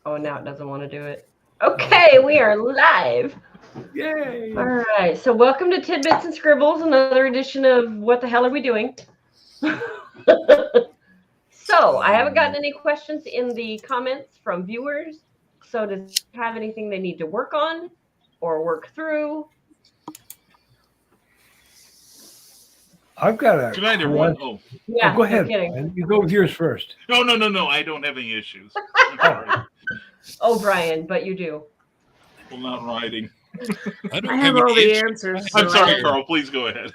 Oh, now it doesn't want to do it. Okay, we are live. Yay! All right, so welcome to Tidbits and Scribbles, another edition of What the Hell Are We Doing? So, I haven't gotten any questions in the comments from viewers. So, does anyone have anything they need to work on or work through? I've got a. Good night, everyone. Oh, Yeah, go ahead. no kidding. Brian. You go with yours first. no. I don't have any issues. I'm sorry. Oh, Brian, but you do. Well, not writing. I have all the answers. I'm sorry, Carl. Please go ahead.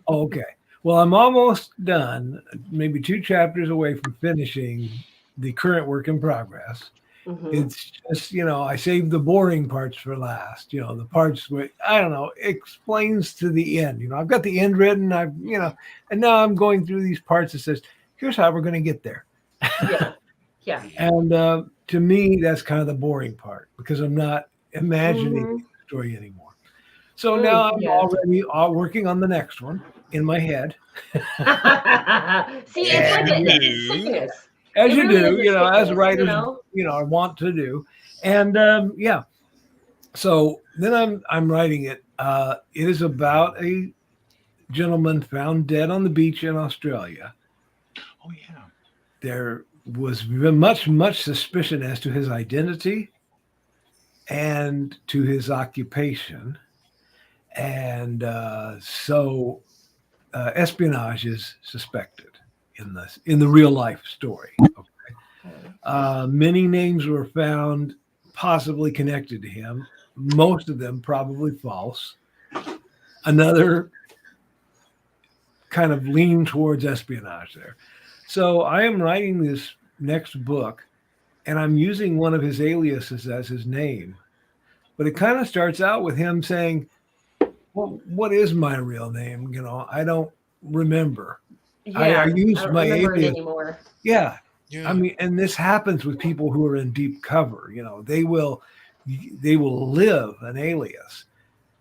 Oh, okay. Well, I'm almost done. Maybe 2 chapters away from finishing the current work in progress. Mhm. It's just, I saved the boring parts for last. The parts where, I don't know, explains to the end. I've got the end written. And now I'm going through these parts that says, here's how we're going to get there. Yeah. And to me, that's kind of the boring part because I'm not imagining the story anymore. So now I'm already working on the next one in my head. See, it's like a sickness. As It you really do, is a as sickness, writers, I want to do. And so then I'm writing it. It is about a gentleman found dead on the beach in Australia. Oh, yeah. There was much suspicion as to his identity and to his occupation. And so espionage is suspected in the real life story. Okay. Many names were found possibly connected to him. Most of them probably false. Another kind of lean towards espionage there. So I am writing this next book, and I'm using one of his aliases as his name. But it kind of starts out with him saying, well, what is my real name? I don't remember. Yeah, I use my alias anymore. Yeah. I mean, and this happens with people who are in deep cover. They will live an alias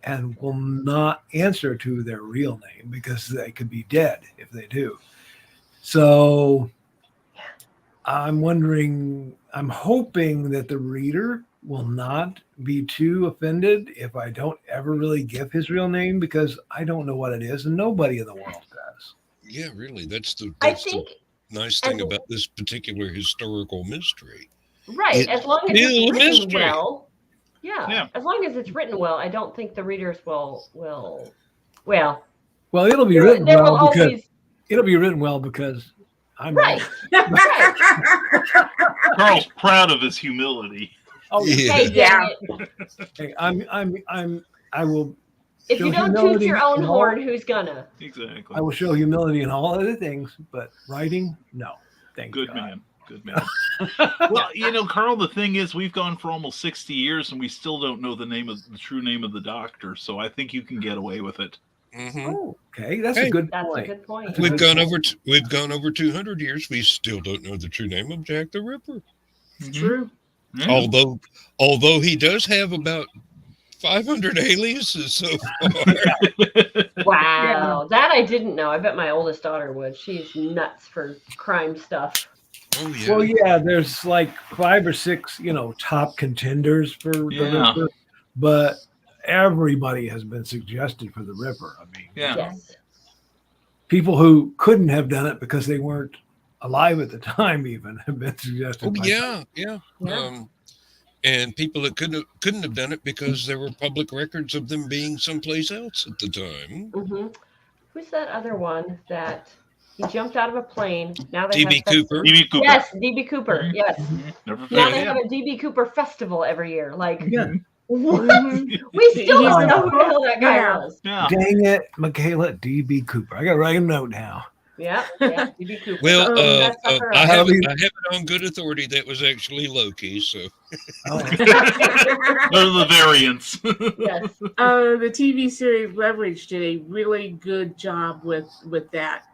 and will not answer to their real name because they could be dead if they do. So I'm hoping that the reader will not be too offended if I don't ever really give his real name because I don't know what it is and nobody in the world does. Yeah, really. That's the nice thing about this particular historical mystery. Right. As long as it's written mystery. well. Yeah. As long as it's written well, I don't think the readers will well, it'll be written well because it'll be written well because I'm right. Carl's proud of his humility. Oh Yeah. Hey, damn it. Hey, I will. If you don't toot your own horn, who's gonna? Exactly. I will show humility in all other things, but writing, no. Thank Good God. man. Good man. Well, Carl, the thing is, we've gone for almost 60 years and we still don't know the true name of the doctor. So I think you can get away with it. Mm-hmm. Oh, okay, that's a good point. That's a good point. We've gone over 200 years. We still don't know the true name of Jack the Ripper. Mm-hmm. True. Yeah. Although he does have about 500 aliases so far. Wow, that I didn't know. I bet my oldest daughter would. She's nuts for crime stuff. Oh yeah. Well, yeah, there's like 5 or 6, top contenders for the Ripper, but everybody has been suggested for the Ripper. I mean, Yes. people who couldn't have done it because they weren't alive at the time even have been suggested. Oh yeah. And people that couldn't have done it because there were public records of them being someplace else at the time. Mm-hmm. Who's that other one that he jumped out of a plane? Now they D.B. Cooper. D.B. Cooper. Yes, D.B. Cooper. Yes. Never Now forget they him. have a D.B. Cooper festival every year. Like, Yeah. what? We still don't know who the hell that guy was. Yeah. Dang it, Michaela, D.B. Cooper. I got to write a note now. Yeah, D.B. Cooper. Well, That sucker I up. have it on good authority that was actually Loki. So Oh. Those are the variants. Yes. The TV series Leverage did a really good job with that.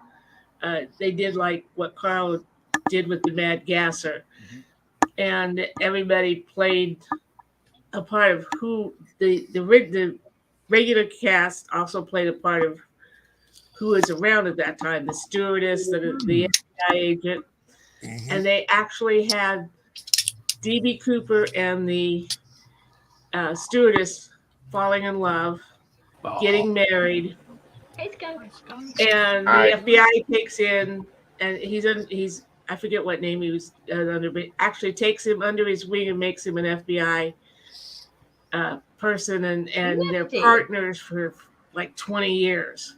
They did like what Carl did with the Mad Gasser, and everybody played a part of who the regular cast also played a part of who was around at that time, the stewardess, the FBI agent, and they actually had D.B. Cooper and the stewardess falling in love, getting married, Hey, Skunk. and All the right. FBI takes in, and he's I forget what name he was under, but actually takes him under his wing and makes him an FBI person, and they're Nifty. partners for like 20 years.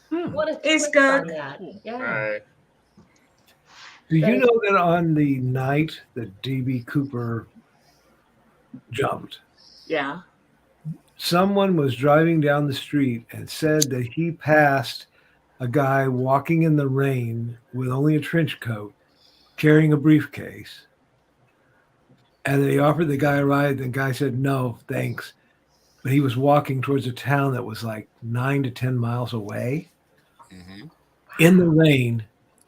What a Hey, twist Skunk. on that. Yeah. All right. Do you know that on the night that D.B. Cooper jumped, Yeah. someone was driving down the street and said that he passed a guy walking in the rain with only a trench coat, carrying a briefcase. And they offered the guy a ride. And the guy said, no, thanks. But he was walking towards a town that was like 9 to 10 miles away Mhm. in the rain.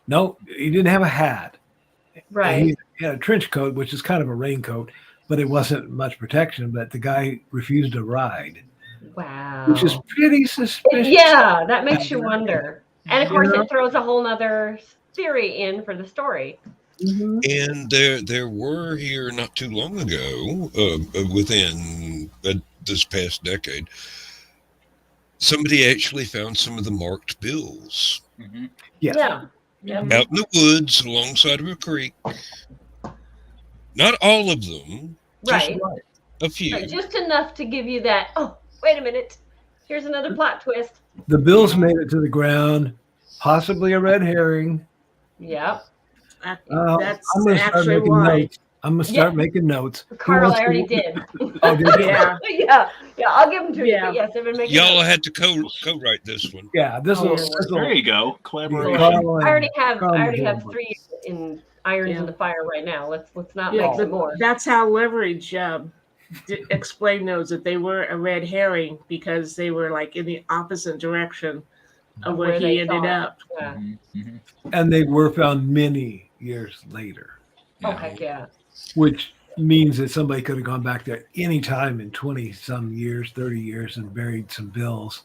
No, he didn't have a hat. And Right. he had a trench coat, which is kind of a raincoat, but it wasn't much protection. But the guy refused a ride, Wow. which is pretty suspicious. Yeah, that makes you wonder. And of course, Yeah. it throws a whole nother theory in for the story. Mhm. And there were here not too long ago, within this past decade, somebody actually found some of the marked bills Mhm. Yes. Yeah. Yep. out in the woods alongside of a creek. Not all of them, just Right. a few. But just enough to give you that, oh, wait a minute. Here's another plot twist. The bills made it to the ground, possibly a red herring. Yep. That's I'm going to start actually making why. notes. I'm going to start making notes. Who Carl, wants I to- already did. Oh, did you? Yeah. Yeah, I'll give them to you. Yeah. But yes, I've been making Y'all notes. had to co-write this one. Yeah, this will. There you go. Collaboration. Carl I already and- have Carl and Gilbert. 3 in irons Yeah. in the fire right now. Let's not Yeah, make some more. That's how Leverage explained those, that they were a red herring because they were like in the opposite direction of where they he ended thought. up. Yeah. Mhm. Mhm. And they were found many years later, Oh, heck yeah. which means that somebody could have gone back there any time in 20 some years, 30 years, and buried some bills.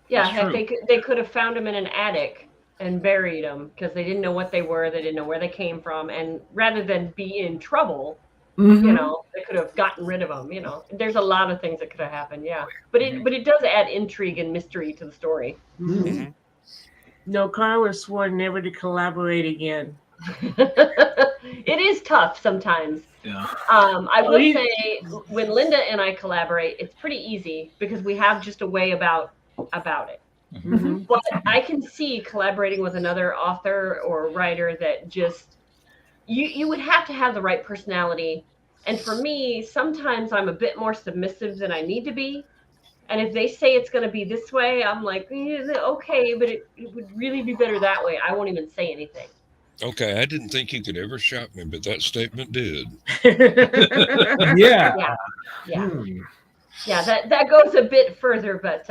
Yeah, That's heck, true. they could have found them in an attic and buried them because they didn't know what they were. They didn't know where they came from. And rather than be in trouble, Mhm. you know, they could have gotten rid of them. You know, there's a lot of things that could have happened. Yeah, but it does add intrigue and mystery to the story. Mhm. No, Carl was sworn never to collaborate again. It is tough sometimes. Yeah. I will you- say when Linda and I collaborate, it's pretty easy because we have just a way about it. Mhm. But I can see collaborating with another author or writer that just you would have to have the right personality. And for me, sometimes I'm a bit more submissive than I need to be. And if they say it's going to be this way, I'm like, okay, but it would really be better that way. I won't even say anything. Okay, I didn't think you could ever shock me, but that statement did. Yeah. Yeah, Hmm. yeah, that goes a bit further, but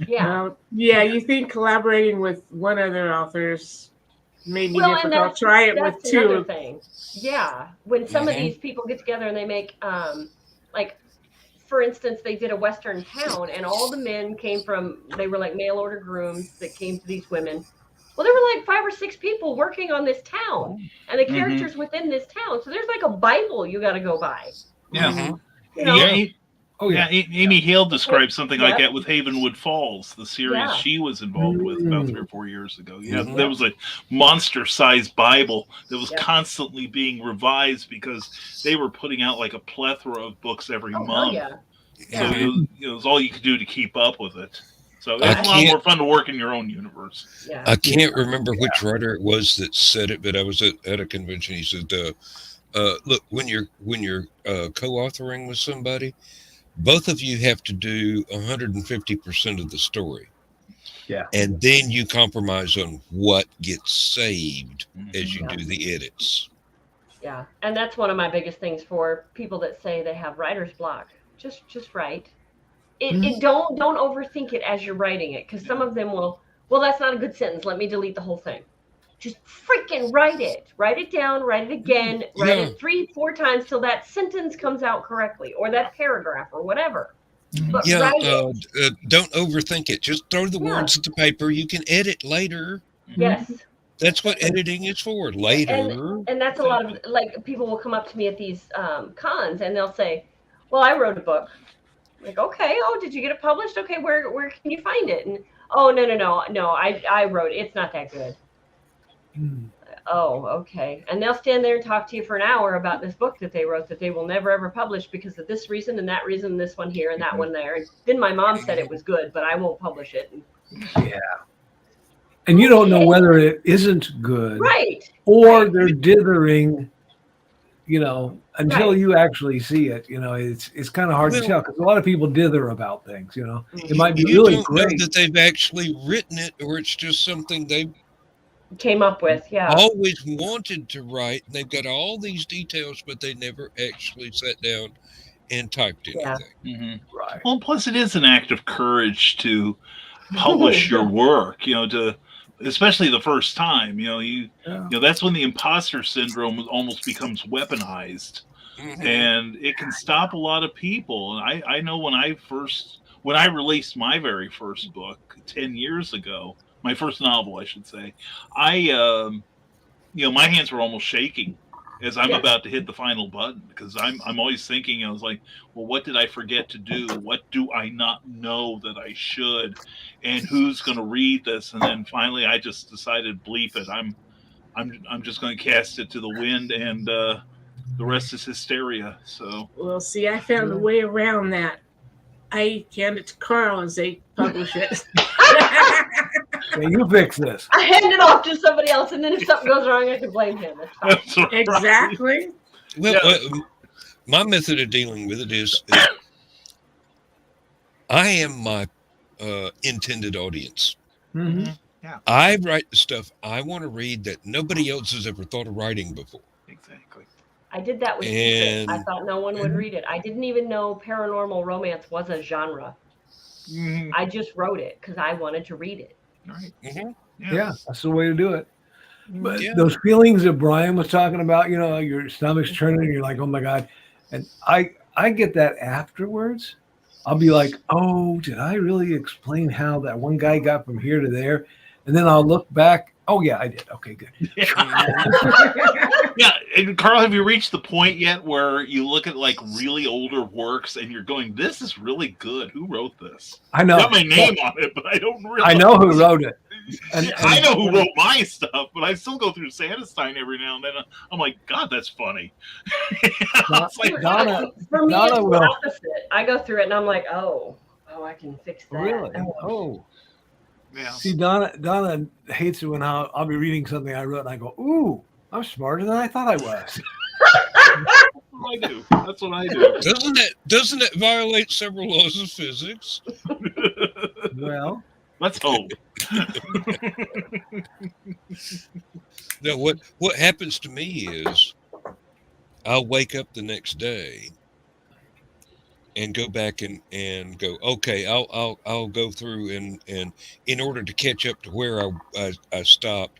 yeah. Yeah, you think collaborating with one other author's may be Well, and difficult. Try it with that's another two. thing. Yeah, when some of Mhm. these people get together and they make like, for instance, they did a Western town and all the men came from, they were like mail order grooms that came to these women. Well, there were like 5 or 6 people working on this town and the characters within this town. So there's like a Bible you got to go by. Yeah. Mhm. You know? Yeah. Oh, yeah. Amy Hale described something like Yeah. that with Havenwood Falls, the series Yeah. she was involved with about Mm. 3 or 4 years ago. Yeah, Mhm. there was a monster-sized Bible that was Yeah. constantly being revised because they were putting out like a plethora of books every Oh, hell month. yeah. So Yeah. it was all you could do to keep up with it. So I it's a lot can't- more fun to work in your own universe. Yeah. I can't remember which writer it was that said it, but I was at a convention. He said, "Look, when you're co-authoring with somebody, both of you have to do 150% of the story, Yeah. and then you compromise on what gets saved as you Yeah. do the edits." Yeah, and that's one of my biggest things for people that say they have writer's block. Just write. It don't overthink it as you're writing it, because some of them will. Well, that's not a good sentence. Let me delete the whole thing. Just freaking write it. Write it down. Write it again. Write Yeah. it 3-4 times till that sentence comes out correctly, or that paragraph, or whatever. But Yeah, write it. don't overthink it. Just throw the Yeah. words at the paper. You can edit later. Yes. That's what editing is for. Later. And that's a lot of, like, people will come up to me at these cons and they'll say, well, I wrote a book. I'm like, okay, oh, did you get it published? Okay, where can you find it? And oh, no, I wrote it. It's not that good. Oh, okay. And they'll stand there and talk to you for an hour about this book that they wrote that they will never ever publish because of this reason and that reason, and this one here and that one there. And then my mom said it was good, but I won't publish it. Yeah. And you don't know whether it isn't good, Right? Or right. they're dithering, until Right. you actually see it. It's kind of hard to tell because a lot of people dither about things. It might be You really don't great. know that they've actually written it, or it's just something they Came up with, yeah. always wanted to write. They've got all these details, but they never actually sat down and typed anything. Yeah. Right. Well, plus it is an act of courage to publish your work, especially the first time, that's when the imposter syndrome almost becomes weaponized, and it can stop a lot of people. And I know when I released my very first book 10 years ago, my first novel, I should say, my hands were almost shaking as I'm about to hit the final button, because I'm always thinking, I was like, well, what did I forget to do? What do I not know that I should? And who's going to read this? And then finally, I just decided, bleep it. I'm just going to cast it to the wind, and the rest is hysteria. So, well, see, I found a way around that. I hand it to Carl as they publish it. Okay, you fix this. I hand it off to somebody else, and then if something goes wrong, I can blame him. that's right. Exactly. Well, my method of dealing with it is I am my intended audience. Mm-hmm. Yeah, I write the stuff I want to read that nobody else has ever thought of writing before. exactly. I did that with Secret. I thought no one would read it. I didn't even know paranormal romance was a genre. I just wrote it because I wanted to read it. Right. Yeah, that's the way to do it. But Yeah. those feelings that Brian was talking about, your stomach's churning and you're like, oh my God. And I get that afterwards. I'll be like, oh, did I really explain how that one guy got from here to there? And then I'll look back. Oh, yeah, I did. Okay, good. Yeah, and Carl, have you reached the point yet where you look at like really older works and you're going, this is really good. Who wrote this? I know. Got my name on it, but I don't really. I know who wrote it. And I know who wrote my stuff, but I still go through Sandstein every now and then. I'm like, God, that's funny. It's like, Donna, For me, Donna it's will. the opposite. I go through it and I'm like, oh, I can fix that. Really? Oh. yeah. See, Donna hates it when I'll be reading something I wrote and I go, ooh, I'm smarter than I thought I was. I do. That's what I do. Doesn't that violate several laws of physics? Well, Let's hope. No, what happens to me is I'll wake up the next day and go back and go, okay, I'll go through and in order to catch up to where I stopped,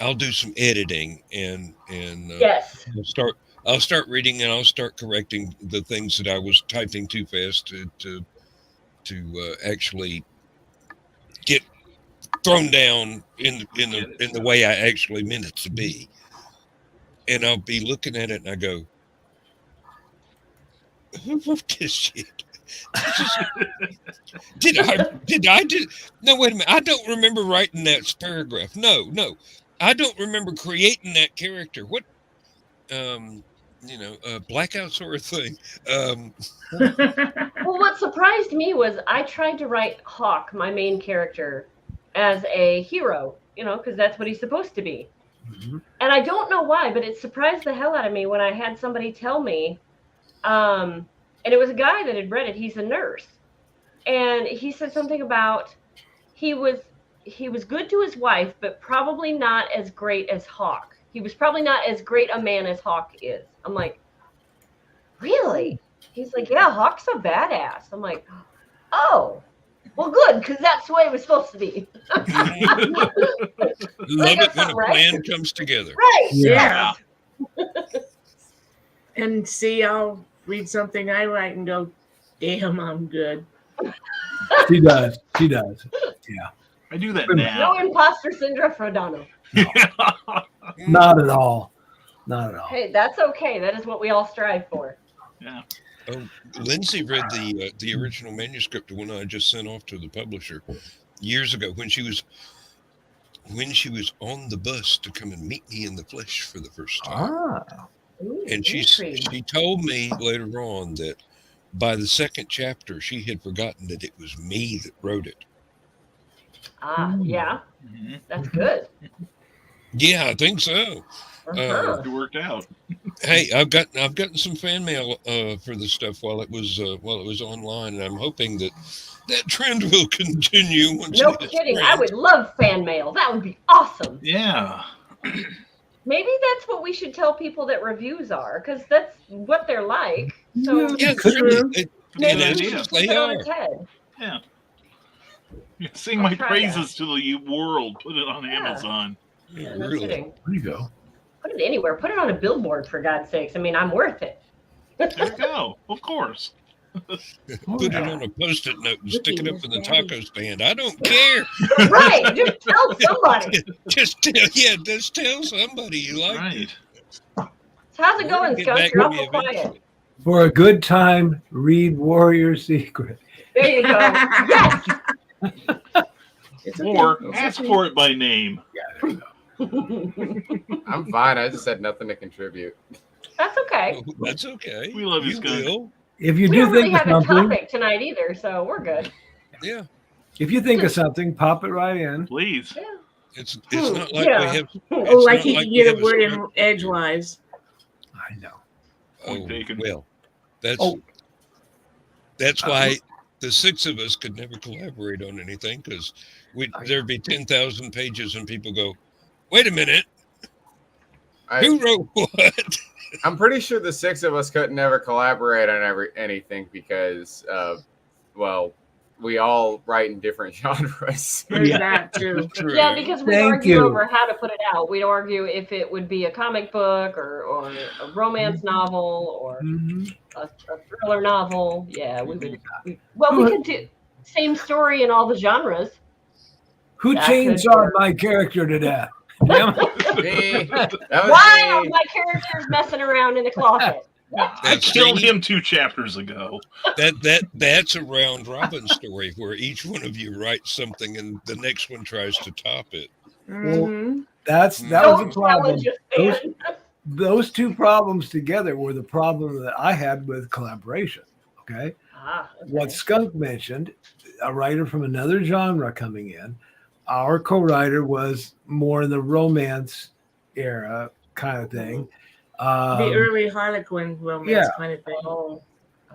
I'll do some editing and Yes. I'll start reading and I'll start correcting the things that I was typing too fast to actually get thrown down in the way I actually meant it to be. And I'll be looking at it and I go, who wrote this shit? Did I do? No, wait a minute. I don't remember writing that paragraph. No. I don't remember creating that character. What, blackout sort of thing. Well, what surprised me was I tried to write Hawk, my main character, as a hero, because that's what he's supposed to be. mm-hmm. And I don't know why, but it surprised the hell out of me when I had somebody tell me, and it was a guy that had read it. He's a nurse. And he said something about he was good to his wife, but probably not as great as Hawk. He was probably not as great a man as Hawk is. I'm like, really? He's like, yeah, Hawk's a badass. I'm like, oh, well, good, because that's the way it was supposed to be. Love it when a plan comes together. Right. Yeah. And see, I'll read something I write and go, damn, I'm good. She does. Yeah. I do that No now. imposter syndrome for Donald. Not at all. Not at all. Hey, that's okay. That is what we all strive for. Yeah. Oh, Lindsay read the original manuscript, the one I just sent off to the publisher years ago when she was on the bus to come and meet me in the flesh for the first time. Ah. Ooh, And she intrigue. told me later on that by the second chapter, she had forgotten that it was me that wrote it. Yeah, Mhm. that's good. Yeah, I think so. Uh-huh. It worked out. Hey, I've gotten some fan mail for the stuff while it was online, and I'm hoping that trend will continue. Once No it gets kidding. I print. would love fan mail. That would be awesome. Yeah. Maybe that's what we should tell people that reviews are, because that's what they're like. So Yeah, Could really, be. it maybe good we idea. should flip They it on are. its head. Yeah. Sing I'll my try praises to the world. Put it on Yeah. Amazon. Yeah, No really. kidding. There you go. Put it anywhere. Put it on a billboard, for God's sakes. I mean, I'm worth it. There you go. Of course. Put it on a post-it note and stick it up in the taco stand. I don't care. Right. Just tell somebody. just tell somebody you like Right. it. So how's it We're going, gonna get Skunk? back You're to awful me quiet. eventually. For a good time, read Warrior Secret. There you go. Yes. It's okay. Or It's ask okay. for it by name. I'm fine. I just had nothing to contribute. That's okay. Oh, that's okay. We love you, You Skunk. will. If you We do don't really think of have a something, topic tonight either, so we're good. Yeah. if you think of something, pop it right in. Please. Yeah. It's not like Yeah. we have. Oh, It's like not you like can we get have a a word in script. edgewise. I know. Point Oh, taken. well, that's Oh. why the six of us could never collaborate on anything because there'd be 10,000 pages and people go, "Wait a minute, who wrote what?" I'm pretty sure the six of us couldn't ever collaborate on anything because, well, we all write in different genres. There's Yeah. that too. Yeah, because we Thank argue you. over how to put it out. We'd argue if it would be a comic book or a romance novel or Mhm. a thriller novel. Yeah, we would. We could do same story in all the genres. Who That could chainsawed work. my character to death? Damn it. Me. That was Wow, me. my character's messing around in the closet. I That's killed see, him 2 chapters ago. That's a round robin story where each one of you writes something and the next one tries to top it. Mhm. That was the Don't problem. challenge a fan. Those two problems together were the problem that I had with collaboration. Okay. Okay. What Skunk mentioned, a writer from another genre coming in, our co-writer was more in the romance era kind of thing. The early Harlequin romance yeah. kind of thing. Oh.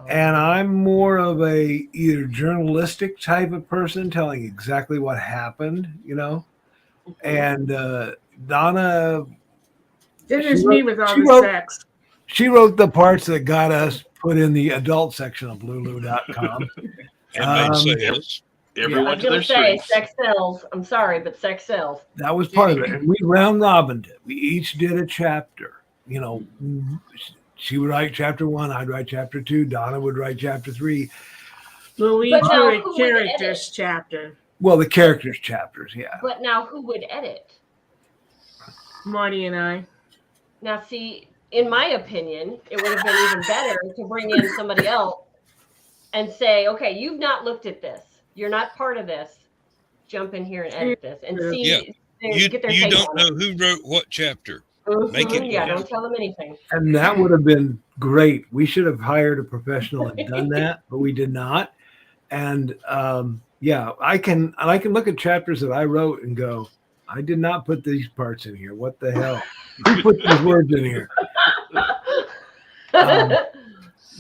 And I'm more of a either journalistic type of person telling exactly what happened, and Donna, Then there's She me wrote- with all she the wrote- sex. she wrote the parts that got us put in the adult section of lulu.com. And made Um, sales. I Everyone was to gonna their say strengths. sex sells. I'm sorry, but sex sells. That was part of it. And we round robined it. We each did a chapter. She would write chapter 1, I'd write chapter 2, Donna would write chapter 3. Well, we But now do who a would characters edit? chapter. Well, the characters chapters, yeah. But now who would edit? Marty and I. Now, see, in my opinion, it would have been even better to bring in somebody else and say, okay, you've not looked at this. You're not part of this. Jump in here and edit this and see. Yeah. Get their You take don't on know it. who wrote what chapter. Mhm, Make it yeah, work. don't tell them anything. And that would have been great. We should have hired a professional and done that, but we did not. And I can look at chapters that I wrote and go, I did not put these parts in here. What the hell? Who put these words in here?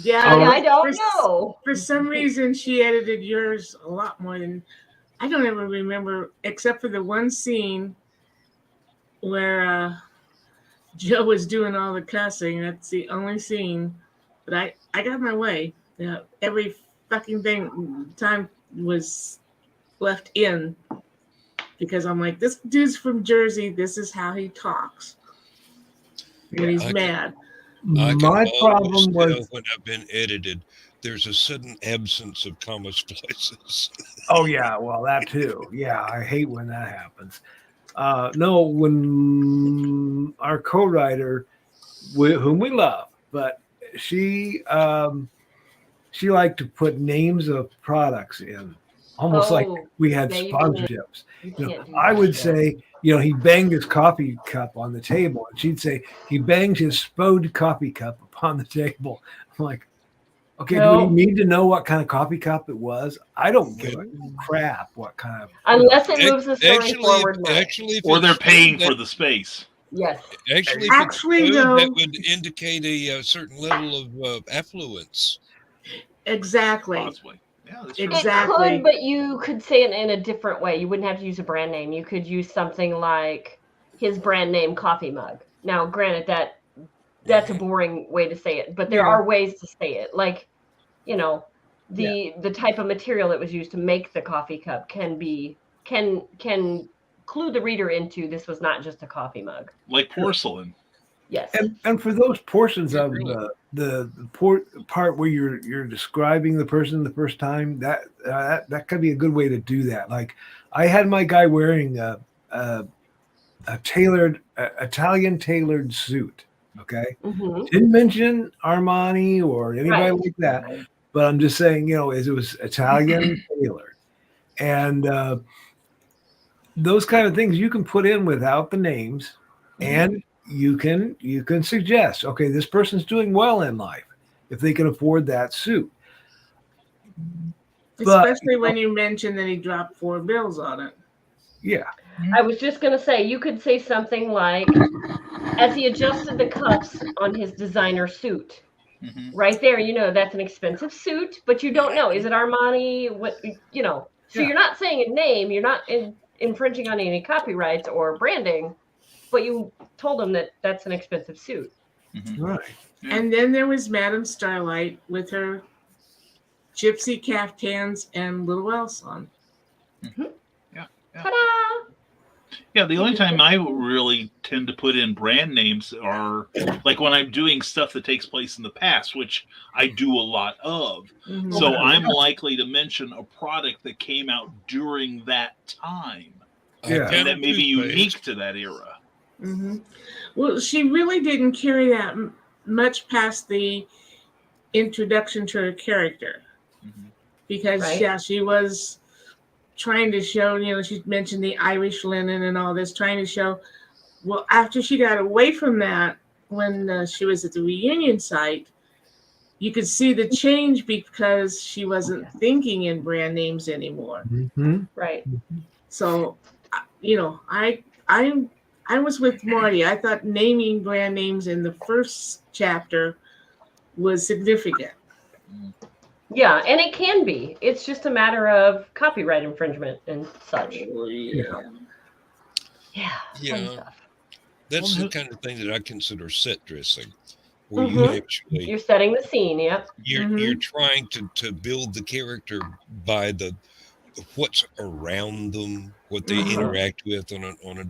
Yeah, I don't for, know. For some reason, she edited yours a lot more than I don't ever remember, except for the one scene where Joe was doing all the cussing. That's the only scene. But I got my way. Every fucking time was left in because I'm like, this dude's from Jersey. This is how he talks when he's I mad. I can My always problem tell was, when I've been edited, there's a sudden absence of comma splices. oh yeah, well that too. Yeah, I hate when that happens. No, when our co-writer, whom we love, but she liked to put names of products in, almost like Oh, we had yeah, you can't. sponsorships. You You know, can't do I that. would Yeah. say, he banged his coffee cup on the table, and she'd say he banged his spode coffee cup upon the table. I'm like, okay, do we No, need to know what kind of coffee cup it was? I don't give a crap what kind of. unless it moves the story Actually, forward. No. actually, if Or it's they're paying spode, for the space. Yes. actually, if it's Actually, spode, no. that would indicate a certain level of affluence. Exactly. Possibly. Yeah, that's true. Exactly. It could, but you could say it in a different way. You wouldn't have to use a brand name. You could use something like his brand name coffee mug. Now, granted, that's a boring way to say it, but there are ways to say it. Like, the type of material that was used to make the coffee cup can clue the reader into this was not just a coffee mug. Like porcelain. Yes. And for those portions Yeah, of really. the part where you're describing the person the first time, that could be a good way to do that. Like I had my guy wearing a tailored Italian tailored suit. Okay, Mm-hmm. didn't mention Armani or anybody like that, Right. but I'm just saying, as it was Italian tailored, and those kind of things you can put in without the names, and you can suggest, okay, this person's doing well in life if they can afford that suit. But Especially when you mentioned that he dropped 4 bills on it. yeah, I was just going to say, you could say something like, as he adjusted the cuffs on his designer suit. Mm-hmm. Right there, that's an expensive suit, but you don't know. Is it Armani? What, So you're not saying a name. You're not infringing on any copyrights or branding, but you told him that that's an expensive suit. Mm-hmm. right. Yeah. And then there was Madame Starlight with her gypsy caftans and little else on. Yeah. Ta-da! Yeah, the only time I really tend to put in brand names are like when I'm doing stuff that takes place in the past, which I do a lot of. Mhm. So I'm likely to mention a product that came out during that time. Yeah. And that may be unique to that era. Mm-hmm. Well, she really didn't carry that much past the introduction to her character. Mm-hmm. Because, Right. she was trying to show, she mentioned the Irish linen and all this, trying to show, well, after she got away from that, when she was at the reunion site, you could see the change because she wasn't thinking in brand names anymore. Mm-hmm. Right. So, I was with Marty. I thought naming brand names in the first chapter was significant. Yeah, and it can be. It's just a matter of copyright infringement and such. Yeah. Yeah. Fun stuff. That's the kind of thing that I consider set dressing, where Mhm. you actually You're setting the scene. Yep. you're trying to build the character by what's around them, what they Mhm. interact with on a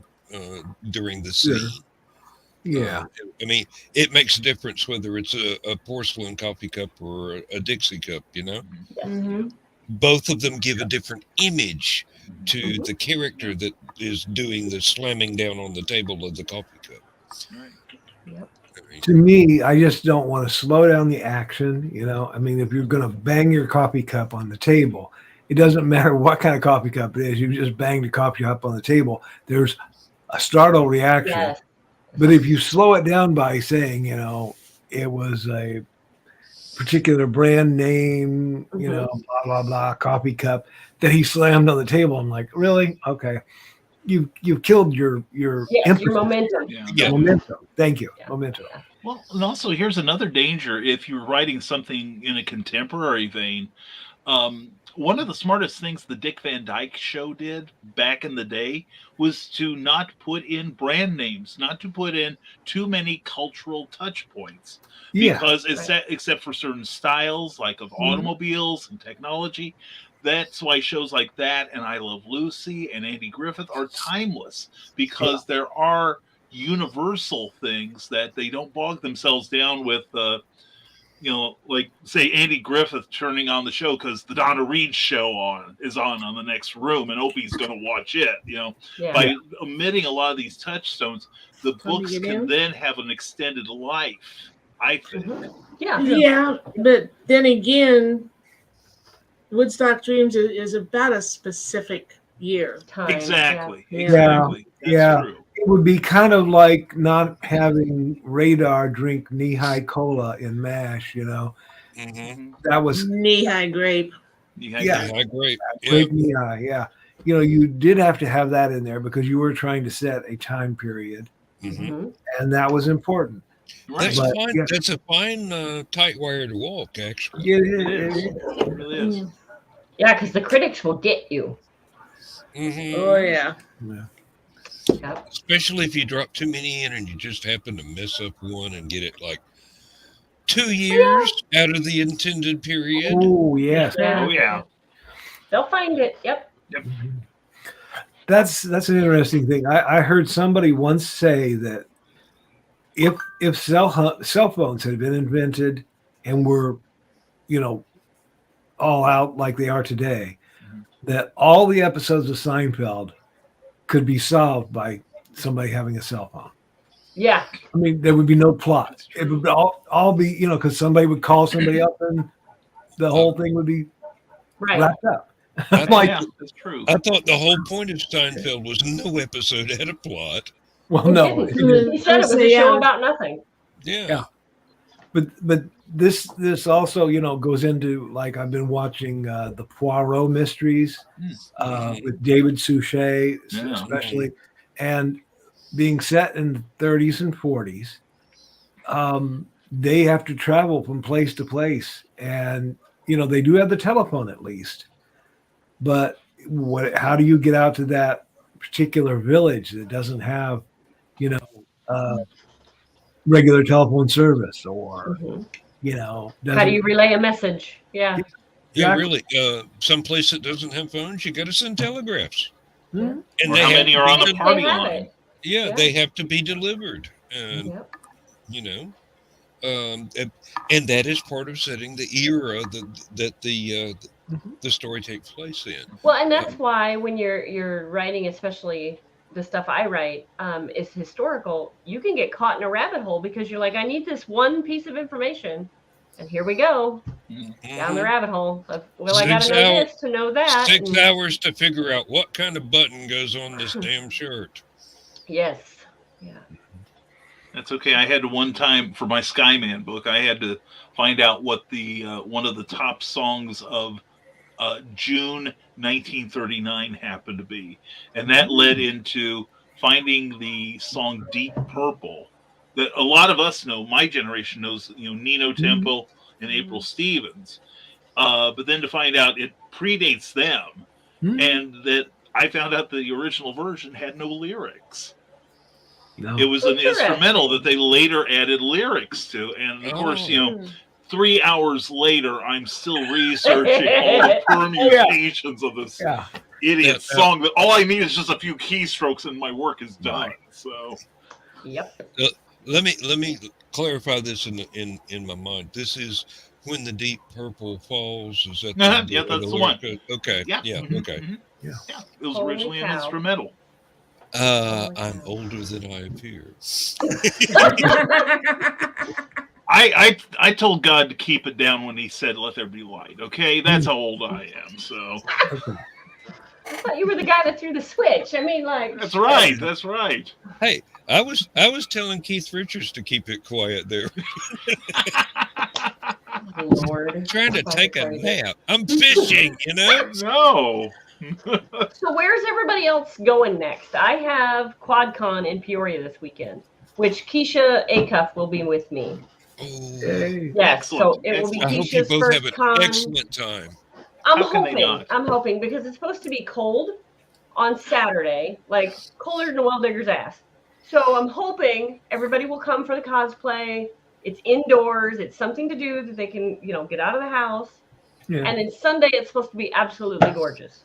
during the scene. Yeah. I mean, it makes a difference whether it's a porcelain coffee cup or a Dixie cup. Yes. Mm-hmm. Both of them give a different image to Mhm. the character that is doing the slamming down on the table of the coffee cup. Right. Yep. I mean, To me, I just don't want to slow down the action. I mean, if you're going to bang your coffee cup on the table, it doesn't matter what kind of coffee cup it is. You just bang the coffee cup on the table. There's a startle reaction. Yes. But if you slow it down by saying, it was a particular brand name, blah, blah, blah, coffee cup that he slammed on the table, I'm like, really? Okay. You've killed your Yes, your momentum. Yeah. momentum. Thank you. Yeah. Momentum. Yeah. Well, and also here's another danger if you're writing something in a contemporary vein. One of the smartest things the Dick Van Dyke Show did back in the day was to not put in brand names, not to put in too many cultural touch points. Yeah. Because except for certain styles like of automobiles and technology, that's why shows like that and I Love Lucy and Andy Griffith are timeless because there are universal things that they don't bog themselves down with like say Andy Griffith turning on the show because the Donna Reed show is on the next room, and Opie's going to watch it. Yeah. By omitting a lot of these touchstones, the Can we books get can in? then have an extended life. I think. Yeah. Yeah, but then again, Woodstock Dreams is about a specific year. Time. Exactly. Yeah. Exactly. That's Yeah. true. It would be kind of like not having Radar drink knee-high cola in MASH, Mm-hmm. That was Knee-high grape. Yeah. I agree. Yeah. great knee-high, yeah. You did have to have that in there because you were trying to set a time period, Mm-hmm. and that was important. Right. That's But, fine. yeah. That's a fine tight wire to walk, actually. It really is. Yeah, because the critics will get you. Mm-hmm. Oh yeah. Yeah. Yep. Especially if you drop too many in and you just happen to mess up one and get it like 2 years out of the intended period. Oh, yes. Yeah. Oh yeah. They'll find it. Yep. That's an interesting thing. I heard somebody once say that if cell phones had been invented and were, all out like they are today, that all the episodes of Seinfeld could be solved by somebody having a cell phone. Yeah. I mean, there would be no plot. It would all be, because somebody would call somebody up and the whole thing would be Right. wrapped up. I Like, Yeah, that's true. I thought the whole point of Seinfeld was no episode had a plot. well, He no, didn't. He said it was a show about nothing. Yeah. but this also, goes into, like, I've been watching the Poirot mysteries with David Suchet, Yeah. especially, and being set in the 30s and 40s. They have to travel from place to place, and they do have the telephone at least, but how do you get out to that particular village that doesn't have regular telephone service, or How do you relay a message? Yeah. Yeah, Exactly. really. Someplace that doesn't have phones, you got to send telegraphs. Hmm? And Or they how have many to are be on the de- party They have line? it. Yeah, Yeah. they have to be delivered. And, Yep. and that is part of setting the era that the story takes place in. Well, and that's why when you're writing, especially the stuff I write, is historical, you can get caught in a rabbit hole because you're like, I need this one piece of information, and here we go down the rabbit hole. Of, well, I got to know this to know that. 6 hours to figure out what kind of button goes on this damn shirt. Yes. Yeah. That's okay. I had to one time for my Skyman book. I had to find out what the one of the top songs of June 1939 happened to be, and that led into finding the song "Deep Purple" that a lot of us know. My generation knows, Nino Temple and April Stevens, but then to find out it predates them, and that I found out the original version had no lyrics. No. It was an Interesting. instrumental that they later added lyrics to, and of course, 3 hours later, I'm still researching all the permutations of this idiot song. That all I need is just a few keystrokes, and my work is done. Right. So, Yep. Let me clarify this in my mind. This is When the Deep Purple Falls. Is that yeah, that's the one. Okay. Yeah. Yeah. Mhm. Okay. Mhm. Yeah. It was Holy originally an cow. instrumental. I'm older than I appear. I told God to keep it down when He said, "Let there be light." Okay, that's how old I am. So I thought you were the guy that threw the switch. I mean, like. that's right. That's right. Hey, I was telling Keith Richards to keep it quiet there. Lord. Trying to take a nap. I'm fishing, No. So where's everybody else going next? I have QuadCon in Peoria this weekend, which Keisha Acuff will be with me. Oh, Yes, so Excellent, it will be I hope you Keisha's both have first an con. excellent time. I'm How can they hoping. not? I'm hoping because it's supposed to be cold on Saturday, like colder than a well digger's ass. So I'm hoping everybody will come for the cosplay. It's indoors. It's something to do that they can, get out of the house. Yeah. And then Sunday, it's supposed to be absolutely gorgeous.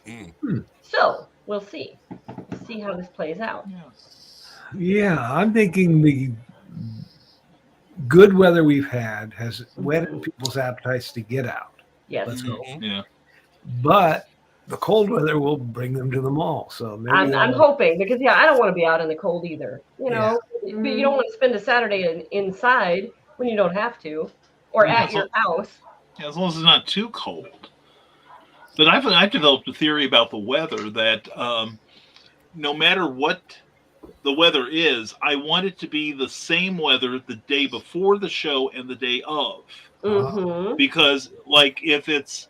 Mm. So we'll see. See how this plays out. Yeah, I'm thinking good weather we've had has whetted people's appetites to get out. Yes. Let's go. Yeah. But the cold weather will bring them to the mall. So maybe I'm hoping, because I don't want to be out in the cold either. You know, but you don't want to spend a Saturday inside when you don't have to, or at your house. Yeah, as long as it's not too cold. But I've developed a theory about the weather that no matter what the weather is, I want it to be the same weather the day before the show and the day of. Mm-hmm. Because, like, if it's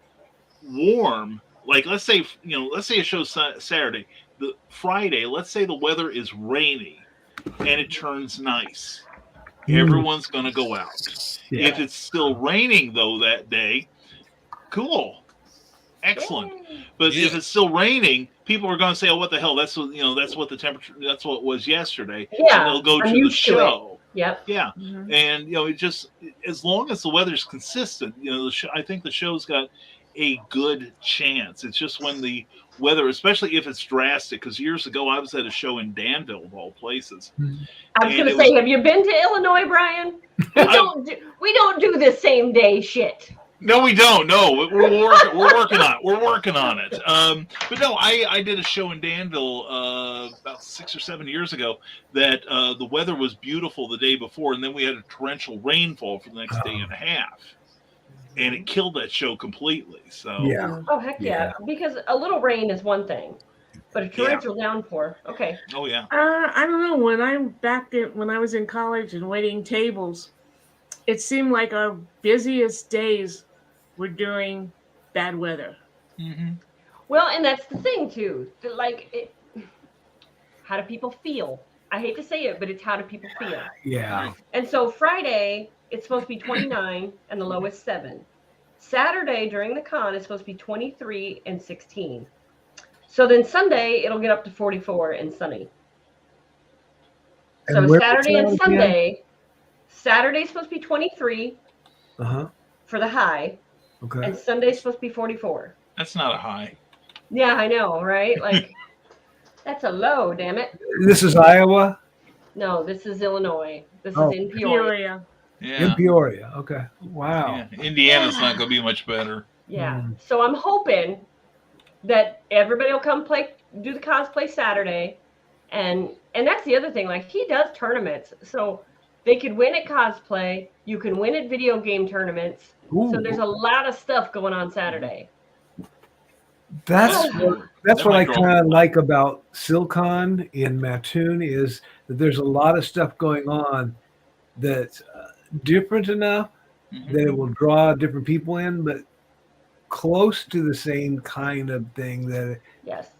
warm, like let's say a show's Saturday, the Friday, let's say the weather is rainy and it turns nice. Everyone's going to go out. Yeah. If it's still raining though that day, cool. Excellent. But if it's still raining, people are going to say, "Oh, what the hell? That's what that's what the temperature. That's what it was yesterday." Yeah, and they'll go to the show. Yep. Yeah, and it just as long as the weather's consistent, I think the show's got a good chance. It's just when the weather, especially if it's drastic, because years ago I was at a show in Danville, of all places. I was going to say, have you been to Illinois, Brian? We don't do the same day shit. No, we don't. No, we're working on it. We're working on it. But no, I did a show in Danville about 6 or 7 years ago that the weather was beautiful the day before, and then we had a torrential rainfall for the next day and a half, and it killed that show completely. So Oh heck yeah! Because a little rain is one thing, but a torrential downpour. Okay. Oh yeah. I don't know. When I was in college and waiting tables, it seemed like our busiest days were during bad weather. Mm-hmm. Well, and that's the thing too. How do people feel? I hate to say it, but it's how do people feel? Yeah. And so Friday, it's supposed to be 29 and the low is 7. Saturday during the con is supposed to be 23 and 16. So then Sunday, it'll get up to 44 and sunny. So Saturday and Sunday, Saturday's supposed to be 23 for the high. Okay. And Sunday's supposed to be 44. That's not a high. Yeah, I know, right? Like, that's a low, damn it. This is Iowa? No, this is Illinois. This is in Peoria. Yeah. In Peoria. Okay. Wow. Yeah. Indiana's not going to be much better. Yeah. So I'm hoping that everybody will come do the cosplay Saturday. And that's the other thing. Like, he does tournaments. So they could win at cosplay. You can win at video game tournaments. Ooh. So there's a lot of stuff going on Saturday. That's what I kind of like about Silcon in Mattoon is that there's a lot of stuff going on that's different enough that it will draw different people in, but close to the same kind of thing that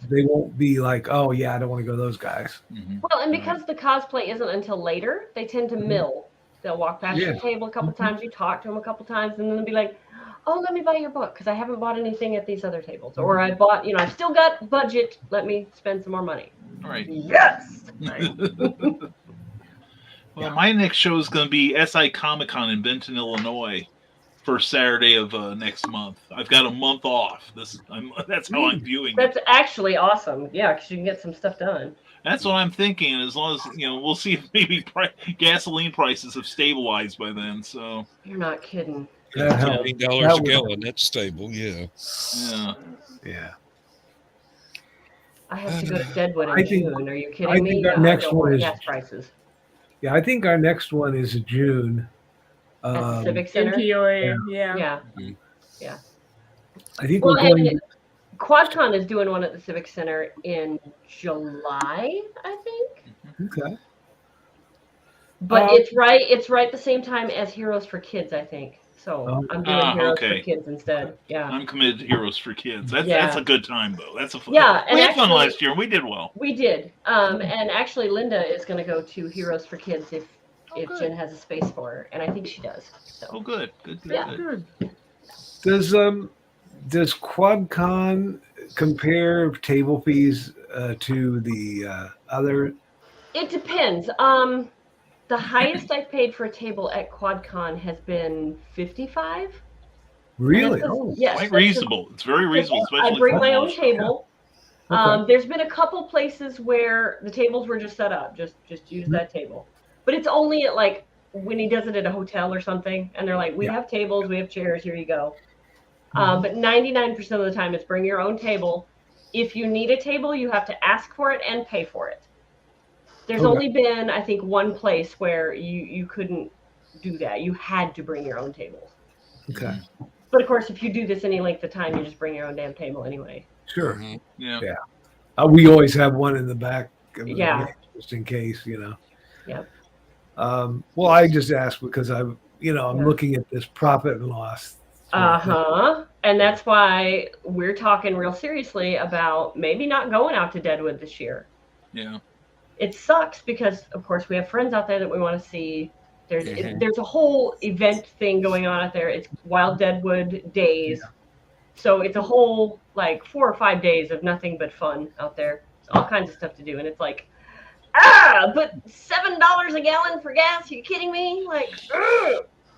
they won't be like, oh yeah, I don't want to go to those guys. Well, and because the cosplay isn't until later, they tend to mill. They'll walk past your table a couple times, you talk to them a couple times, and then they'll be like, oh, let me buy your book because I haven't bought anything at these other tables. Or I bought, I've still got budget. Let me spend some more money. All right. Yes. Right. Well, my next show is going to be SI Comic-Con in Benton, Illinois, first Saturday of next month. I've got a month off. That's how I'm viewing it. That's actually awesome. Yeah, because you can get some stuff done. That's what I'm thinking. As long as we'll see if maybe gasoline prices have stabilized by then. So you're not kidding. $15 a gallon. That's stable. Yeah. Yeah. I have to go to Deadwood in June. Are you kidding me? I think our next one is gas prices. Yeah, I think our next one is June. At the Civic Center. In Peoria. Yeah. I think we're going. QuadCon is doing one at the Civic Center in July, I think. Okay. But it's right the same time as Heroes for Kids, I think. So I'm doing Heroes for Kids instead. Yeah. I'm committed to Heroes for Kids. That's a good time though. That's a fun. Yeah, we had fun last year and we did well. We did. And actually Linda is going to go to Heroes for Kids if Jen has a space for her, and I think she does. So. Oh, good. Good. Does QuadCon compare table fees to the other? It depends. The highest I've paid for a table at QuadCon has been $55. Really? Yes. Quite reasonable. It's very reasonable. I bring my own table. Yeah. Okay. There's been a couple places where the tables were just set up. Just use that table. But it's only at like when he does it at a hotel or something, and they're like, we have tables, we have chairs, here you go. But 99% of the time, it's bring your own table. If you need a table, you have to ask for it and pay for it. There's only been, I think, one place where you couldn't do that. You had to bring your own tables. Okay. But of course, if you do this any length of time, you just bring your own damn table anyway. Sure. Mhm. Yeah. We always have one in the back. Yeah. Just in case, you know. Yep. Well, I just asked because I'm looking at this profit and loss. And that's why we're talking real seriously about maybe not going out to Deadwood this year. Yeah. It sucks because, of course, we have friends out there that we want to see. There's a whole event thing going on out there. It's Wild Deadwood Days. Yeah. So it's a whole, 4 or 5 days of nothing but fun out there. It's all kinds of stuff to do. And it's like, but $7 a gallon for gas? Are you kidding me?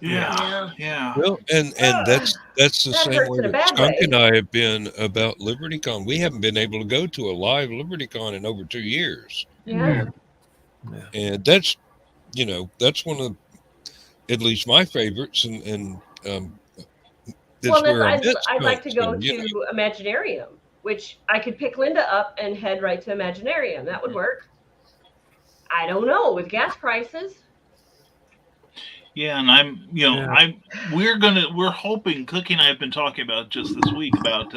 Yeah. Well, and that's the same hurts way in a that bad Skunk way. and I have been about LibertyCon. We haven't been able to go to a live LibertyCon in over 2 years. Yeah. And that's one of, at least my favorites, and I'd like to go to Imaginarium, which I could pick Linda up and head right to Imaginarium. That would work. I don't know with gas prices. Yeah, and we're hoping, Cookie and I have been talking about just this week about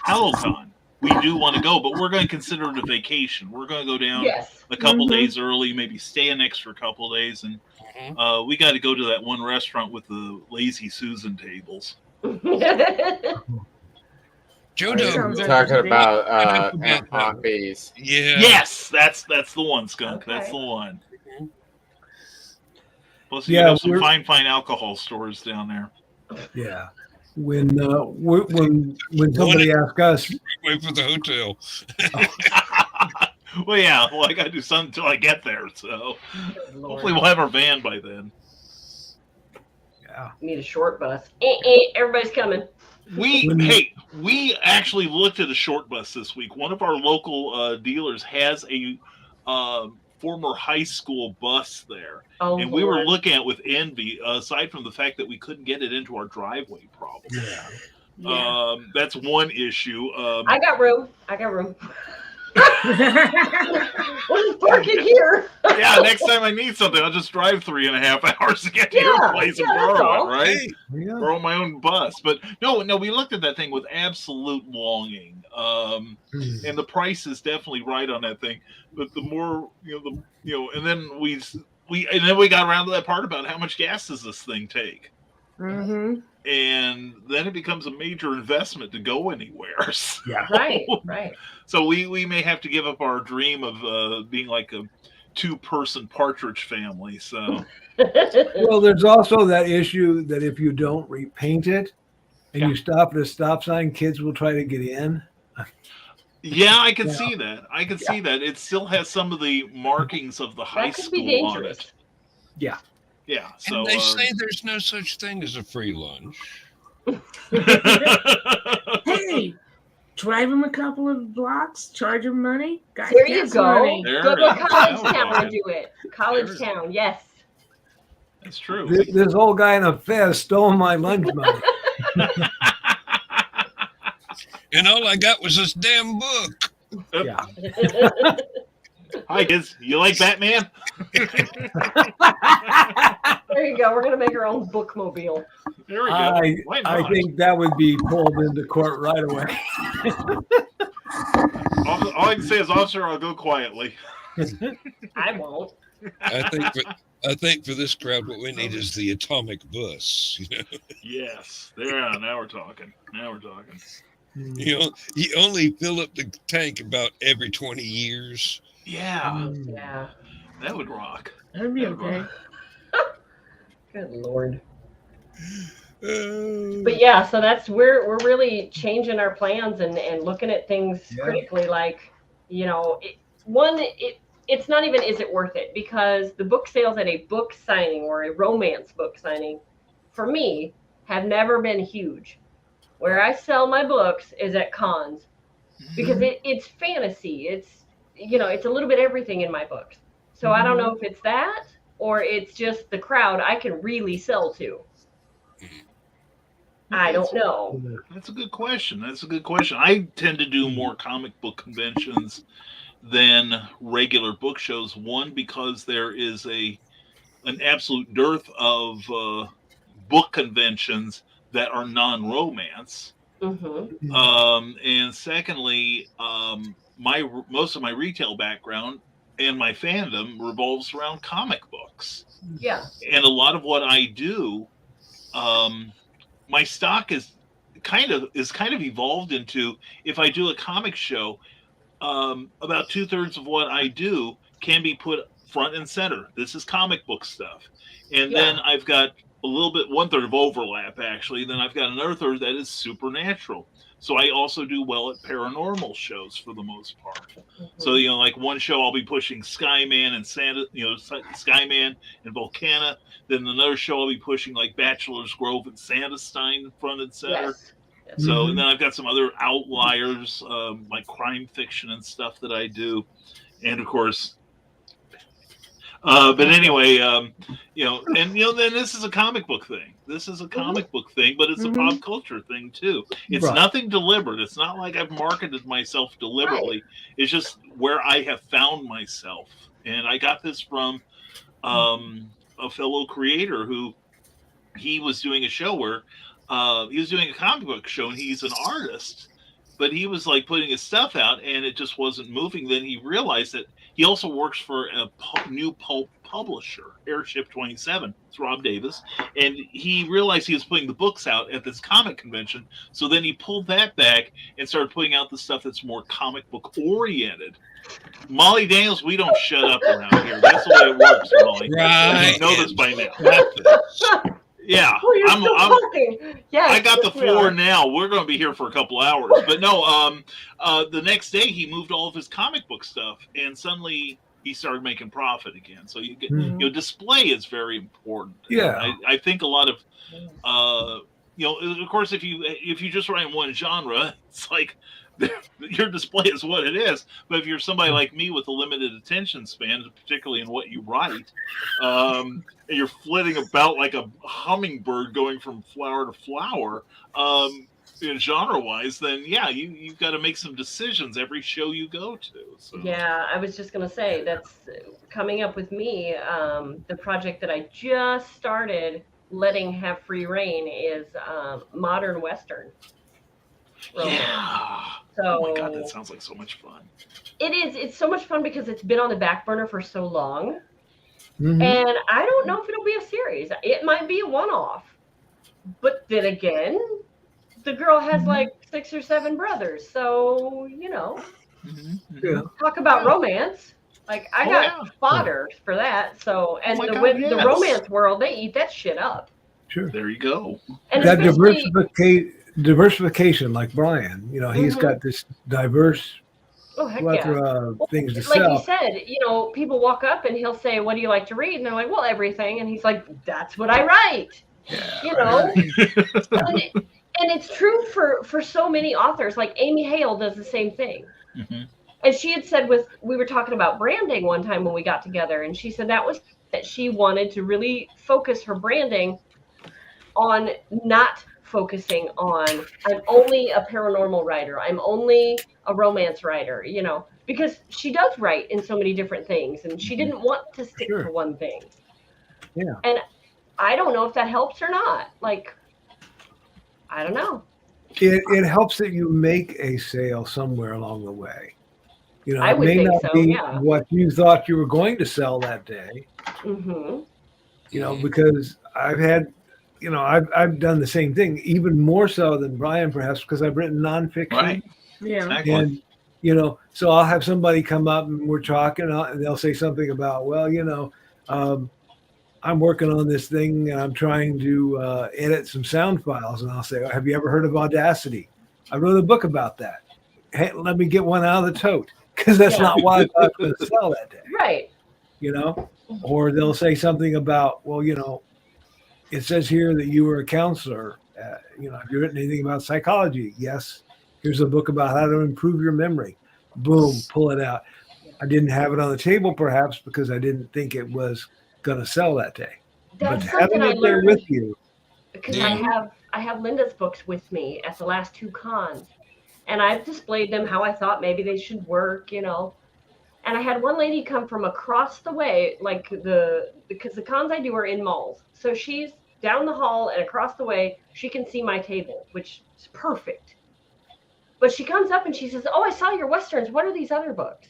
HalloCon. We do want to go, but we're going to consider it a vacation. We're going to go down a couple days early, maybe stay an extra couple days, and we got to go to that one restaurant with the Lazy Susan tables. Joe, talking about Aunt Poppy's. Yeah. Yes, that's the one, Skunk. Okay. That's the one. Plus, you have some fine alcohol stores down there. Yeah. When somebody asks us, wait for the hotel. Well, yeah. Well, I got to do something until I get there. So hopefully we'll have our van by then. Yeah. Need a short bus. Everybody's coming. We actually looked at a short bus this week. One of our local dealers has a former high school bus there. And we were looking at it with envy, aside from the fact that we couldn't get it into our driveway problem. Yeah. That's one issue. I got room. We'll just park it here. Yeah, next time I need something, I'll just drive 3.5 hours to get to your place and borrow it, right? Yeah. Borrow my own bus. But no, we looked at that thing with absolute longing. And the price is definitely right on that thing. But the more, and then we got around to that part about how much gas does this thing take? Mm-hmm. And then it becomes a major investment to go anywhere. So, right. So we may have to give up our dream of being like a 2-person partridge family. So, well, there's also that issue that if you don't repaint it and you stop at a stop sign, kids will try to get in. Yeah, I can see that. See that. It still has some of the markings of the high school on it. Yeah. Yeah. So and they say there's no such thing as a free lunch. Hey, drive them a couple of blocks, charge them money. There you go. Money. Go to College Town and do it. College Town, yes. That's true. This old guy in a fez stole my lunch money. And all I got was this damn book. Yeah. Hi, kids. You like Batman? There you go. We're going to make our own bookmobile. There we go. I think that would be pulled into court right away. All I can say is, officer, I'll go quietly. I won't. I think for this crowd, what we need is the atomic bus. Yes. There. Now we're talking. You only fill up the tank about every 20 years. Yeah. Yeah. That would rock. That'd be okay. Good Lord. But yeah, so that's we're really changing our plans and looking at things critically. Like, it's not even is it worth it, because the book sales at a book signing or a romance book signing, for me, have never been huge. Where I sell my books is at cons, because it's fantasy. It's it's a little bit everything in my books. So I don't know if it's that or it's just the crowd I can really sell to. I don't know. That's a good question. That's a good question. I tend to do more comic book conventions than regular book shows. One, because there is an absolute dearth of book conventions that are non-romance. Mm-hmm. And secondly, most of my retail background and my fandom revolves around comic books. Yeah. And a lot of what I do, my stock is kind of evolved into, if I do a comic show, about 2/3 of what I do can be put front and center. This is comic book stuff. And then I've got a little bit, 1/3 of overlap, actually. Then I've got another third that is supernatural. So I also do well at paranormal shows for the most part. Mm-hmm. So, like one show I'll be pushing Skyman and Santa, Skyman and Volcana. Then another show I'll be pushing like Bachelor's Grove and Sandestein front and center. Yes. So, and then I've got some other outliers, like crime fiction and stuff that I do. And of course, but anyway, then this is a comic book thing. This is a comic book thing, but it's a pop culture thing too. It's nothing deliberate. It's not like I've marketed myself deliberately. Right. It's just where I have found myself. And I got this from a fellow creator who, he was doing a show where he was doing a comic book show, and he's an artist, but he was like putting his stuff out and it just wasn't moving. Then he realized that he also works for a new pulp publisher, Airship 27. It's Rob Davis. And he realized he was putting the books out at this comic convention. So then he pulled that back and started putting out the stuff that's more comic book oriented. Molly Daniels, we don't shut up around here. That's the way it works, Molly. Right. You know this by now. Yeah, I got the floor now. We're going to be here for a couple hours, but no. The next day, he moved all of his comic book stuff, and suddenly he started making profit again. So you get, display is very important. Yeah, I think a lot of, of course, if you just write in one genre, it's like your display is what it is. But if you're somebody like me with a limited attention span, particularly in what you write, and you're flitting about like a hummingbird going from flower to flower, genre-wise, then you've got to make some decisions every show you go to. So. Yeah, I was just going to say, that's coming up with me. The project that I just started letting have free reign is modern Western romance. Yeah. So, oh my God, that sounds like so much fun. It is. It's so much fun because it's been on the back burner for so long. And I don't know if it'll be a series. It might be a one-off. But then again, the girl has like 6 or 7 brothers. So, talk about romance. Like, I got fodder for that. So, and the romance world, they eat that shit up. Sure. There you go. And that diversification, like Brian, he's got this diverse things to sell. Like you said, people walk up and he'll say, "What do you like to read?" And they're like, "Well, everything." And he's like, "That's what I write." Yeah, and it's true for so many authors. Like Amy Hale does the same thing. And she had said, we were talking about branding one time when we got together, and she said that she wanted to really focus her branding on not focusing on, I'm only a paranormal writer, I'm only a romance writer, because she does write in so many different things, and she didn't want to stick to one thing. Yeah. And I don't know if that helps or not. Like, I don't know. It helps that you make a sale somewhere along the way. I would think so, be what you thought you were going to sell that day. Because I've had, I've done the same thing, even more so than Brian, perhaps, because I've written nonfiction. Right. Yeah. Exactly. And, so I'll have somebody come up and we're talking, and they'll say something about, well, I'm working on this thing and I'm trying to edit some sound files. And I'll say, have you ever heard of Audacity? I wrote a book about that. Hey, let me get one out of the tote, because that's not what I thought I was going to sell that day. Right. Or they'll say something about, well, it says here that you were a counselor. Have you written anything about psychology? Yes. Here's a book about how to improve your memory. Boom, pull it out. I didn't have it on the table, perhaps, because I didn't think it was going to sell that day. That's But something having I it there learned with you, because Yeah. I have Linda's books with me at the last two cons, and I've displayed them how I thought maybe they should work, you know. And I had one lady come from across the way, like because the cons I do are in malls, so she's down the hall and across the way. She can see my table, which is perfect. But she comes up and she says, "Oh, I saw your westerns. What are these other books?"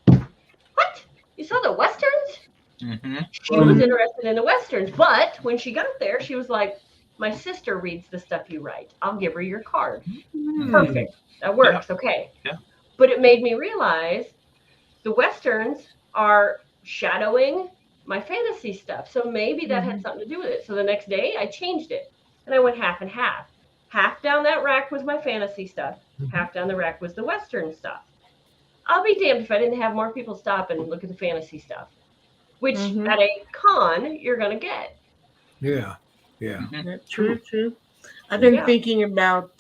What? You saw the westerns? Mm-hmm. She was interested in the westerns, but when she got there, she was like, "My sister reads the stuff you write. I'll give her your card." Perfect. That works. Okay. Yeah. But it made me realize the westerns are shadowing my fantasy stuff. So maybe that had something to do with it. So the next day I changed it and I went half and half. Half down that rack was my fantasy stuff. Half down the rack was the western stuff. I'll be damned if I didn't have more people stop and look at the fantasy stuff, which at a con you're going to get. yeah. True, true. I've been Yeah. thinking about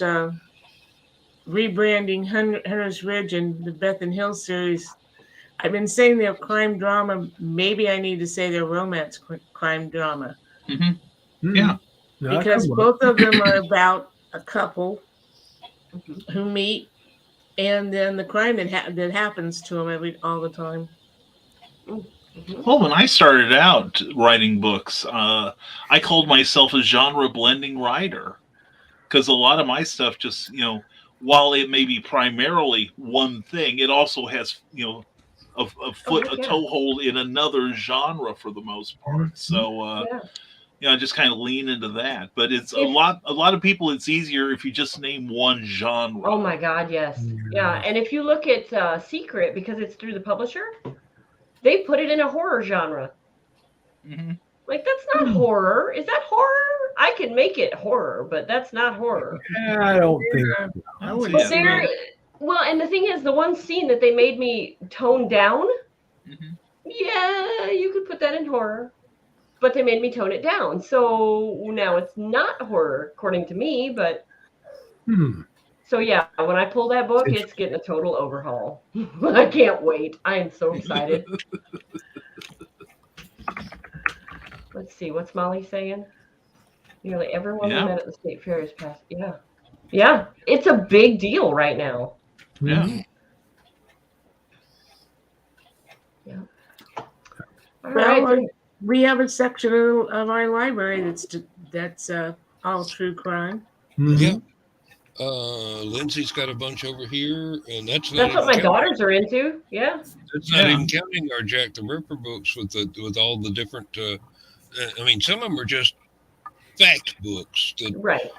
rebranding Hunter's Ridge and the Beth and Hill series. I've been saying they're crime drama. Maybe I need to say they're romance crime drama. Mm-hmm. Yeah. No, Because come on. both of them are about a couple Mhm. who meet, and then the crime that happens to them all the time. Mhm. Well, when I started out writing books, I called myself a genre blending writer because a lot of my stuff just, you know, while it may be primarily one thing, it also has, you know, a foot, heck a yeah. toehold in another genre for the most part. So, Yeah. you know, I just kind of lean into that. But it's a If- lot of people, it's easier if you just name one genre. Oh my God, yes. Yeah. And if you look at Secret, because it's through the publisher, they put it in a horror genre. Mm-hmm. Like, that's not horror. Is that horror? I can make it horror, but that's not horror. I don't think. I wouldn't But say there, that. well, and the thing is, the one scene that they made me tone down, Mm-hmm. yeah, you could put that in horror, but they made me tone it down. So now it's not horror, according to me, but so yeah, when I pull that book, it's getting a total overhaul. I can't wait. I am so excited. Let's see, what's Molly saying? Nearly everyone we met at the state fair is past. Yeah. Yeah. It's a big deal right now. Yeah. Yeah. All Well, right. we have a section of our library that's all true crime. Yeah. Lindsay's got a bunch over here, and that's not That's what even my counting, daughters are into. Yeah. that's not even counting our Jack the Ripper books with all the different. I mean, some of them are just fact books that Right.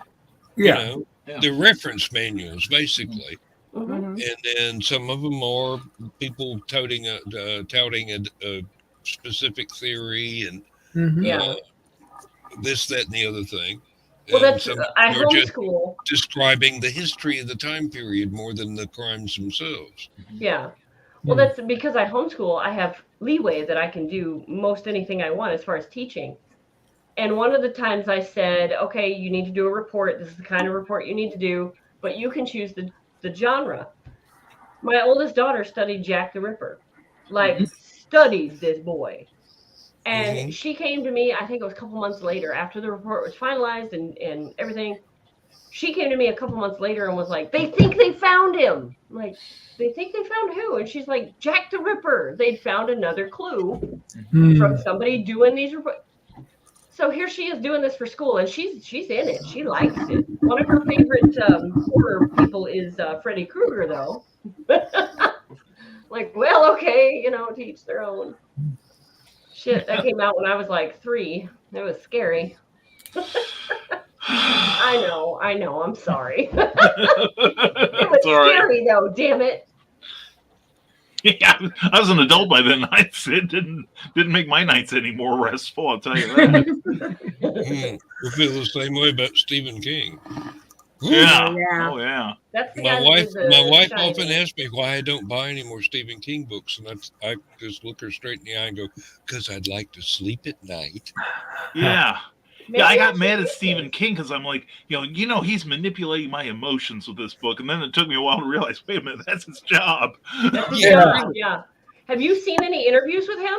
you know they're reference manuals basically, Mhm. and then some of them are people touting a specific theory and Yeah. this, that, and the other thing. Well, And that's some of I them are just homeschool. describing the history of the time period more than the crimes themselves. Yeah. Well, that's because I homeschool. I have leeway that I can do most anything I want as far as teaching. And one of the times I said, okay, you need to do a report. This is the kind of report you need to do, but you can choose the genre. My oldest daughter studied Jack the Ripper, like studied this boy. And she came to me, I think it was a couple months later, after the report was finalized and everything. She came to me a couple months later and was like, they think they found him. I'm like, they think they found who? And she's like, Jack the Ripper. They'd found another clue from somebody doing these reports. So here she is doing this for school, and she's in it. She likes it. One of her favorite horror people is Freddy Krueger, though. Like, well, okay, you know, to each their own. Shit, that came out when I was like 3. It was scary. I know. I'm sorry. It was scary, though. Damn it. Yeah, I was an adult by then. It didn't make my nights any more restful. I'll tell you that. We feel the same way about Stephen King. Yeah. Yeah. Oh yeah. That's the My guy that wife, did the my wife Shining. often asks me why I don't buy any more Stephen King books, and I just look her straight in the eye and go, "Because I'd like to sleep at night." Yeah. Maybe Yeah, I I got should mad read at Stephen King because I'm like, he's manipulating my emotions with this book, and then it took me a while to realize, wait a minute, that's his job. That's his Yeah. job, yeah. Have you seen any interviews with him?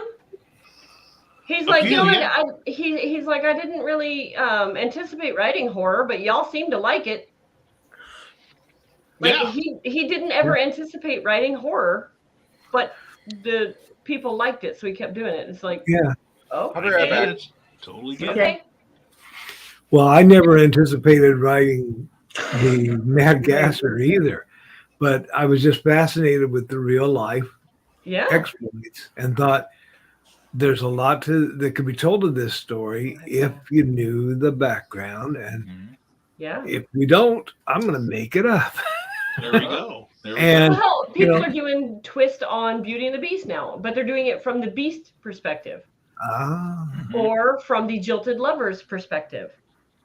He's A like, few, yeah. he's like, I didn't really anticipate writing horror, but y'all seem to like it. Like Yeah. he didn't ever anticipate writing horror, but the people liked it, so he kept doing it. It's like, Yeah. oh, I'll be right Get back. it. Totally get it. okay. Well, I never anticipated writing the Mad Gasser either, but I was just fascinated with the real life Yeah. exploits and thought there's a lot that could be told of this story if you knew the background. And Yeah. if we don't, I'm going to make it up. There we go. There we And go. Well, you people know- are doing twist on Beauty and the Beast now, but they're doing it from the Beast perspective or from the jilted lover's perspective.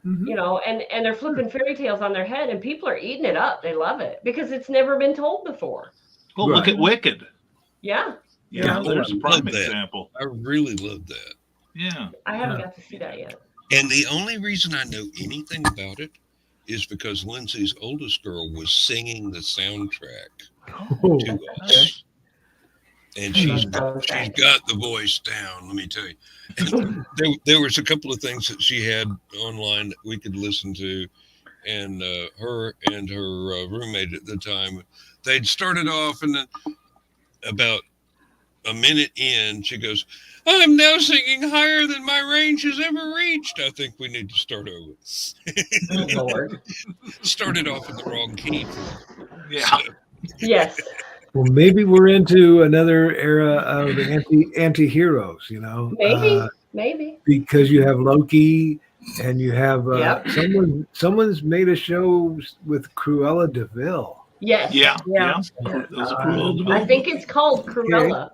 Mhm. You know, and they're flipping fairy tales on their head, and people are eating it up. They love it because it's never been told before. Well, look Right. at Wicked. Yeah, Yeah, there's a I prime love that. example. I really love that. Yeah. I haven't got to see that yet. And the only reason I know anything about it is because Lindsay's oldest girl was singing the soundtrack Oh, to us. And she's got the voice down, let me tell you. And there was a couple of things that she had online that we could listen to. And her and her roommate at the time, they'd started off, and then about a minute in, she goes, I'm now singing higher than my range has ever reached. I think we need to start over. Oh, Lord. Started off in the wrong key. Yeah. Yes. well, maybe we're into another era of anti-heroes, you know, Maybe. because you have Loki and you have Yep. someone's made a show with Cruella de Vil. Yes. Yeah. Yeah. Yeah. Those are cool. I think it's called Cruella.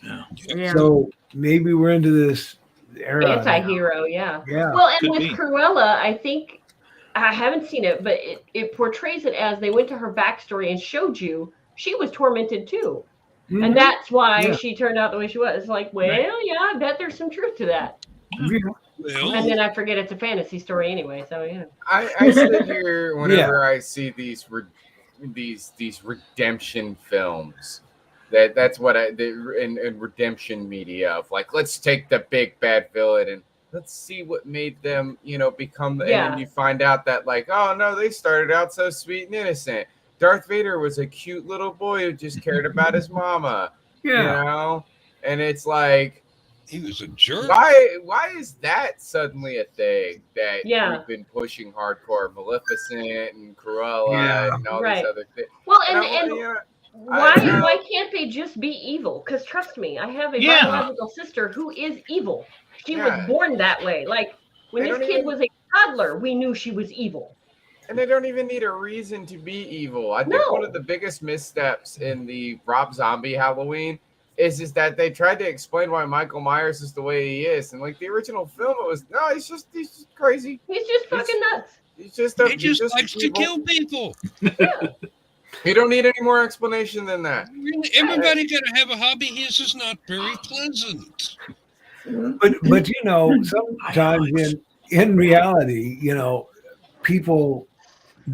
Yeah. So maybe we're into this era. now. Anti-hero, yeah. Yeah. Well, and Could with be. Cruella, I think I haven't seen it, but it portrays it as they went to her backstory and showed you she was tormented too. Mhm. And that's why Yeah. she turned out the way she was. It's like, well, yeah, I bet there's some truth to that. Yeah. Well, And then I forget it's a fantasy story anyway, so yeah. I sit here whenever I see these redemption films. That's what in redemption media of like, let's take the big bad villain and let's see what made them, become. And then you find out that like, oh no, they started out so sweet and innocent. Darth Vader was a cute little boy who just cared about his mama. Yeah. And it's like, he was a jerk. why is that suddenly a thing that we've been pushing hardcore? Maleficent and Cruella and all these other things. Well, why can't they just be evil? Because trust me, I have a biological sister who is evil. She was born that way. Like when this kid was a toddler, we knew she was evil. And they don't even need a reason to be evil. I think one of the biggest missteps in the Rob Zombie Halloween is that they tried to explain why Michael Myers is the way he is. And like the original film, it was, no, he's just crazy. He's just fucking nuts. He just likes to kill people. Yeah. You don't need any more explanation than that. Really, everybody got to have a hobby. His is not very pleasant. But sometimes in reality, people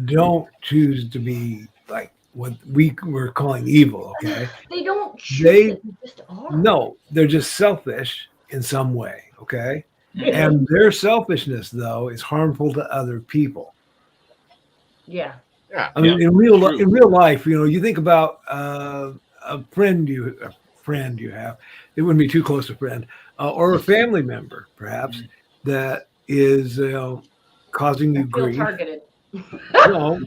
don't choose to be like what we were calling evil. Okay, they don't choose it, they just are. No, they're just selfish in some way. Okay, and their selfishness though is harmful to other people. Yeah. Yeah. I mean, in real life, you think about a friend you have. It wouldn't be too close a friend, or a family member, perhaps, that is causing you grief. Targeted. No,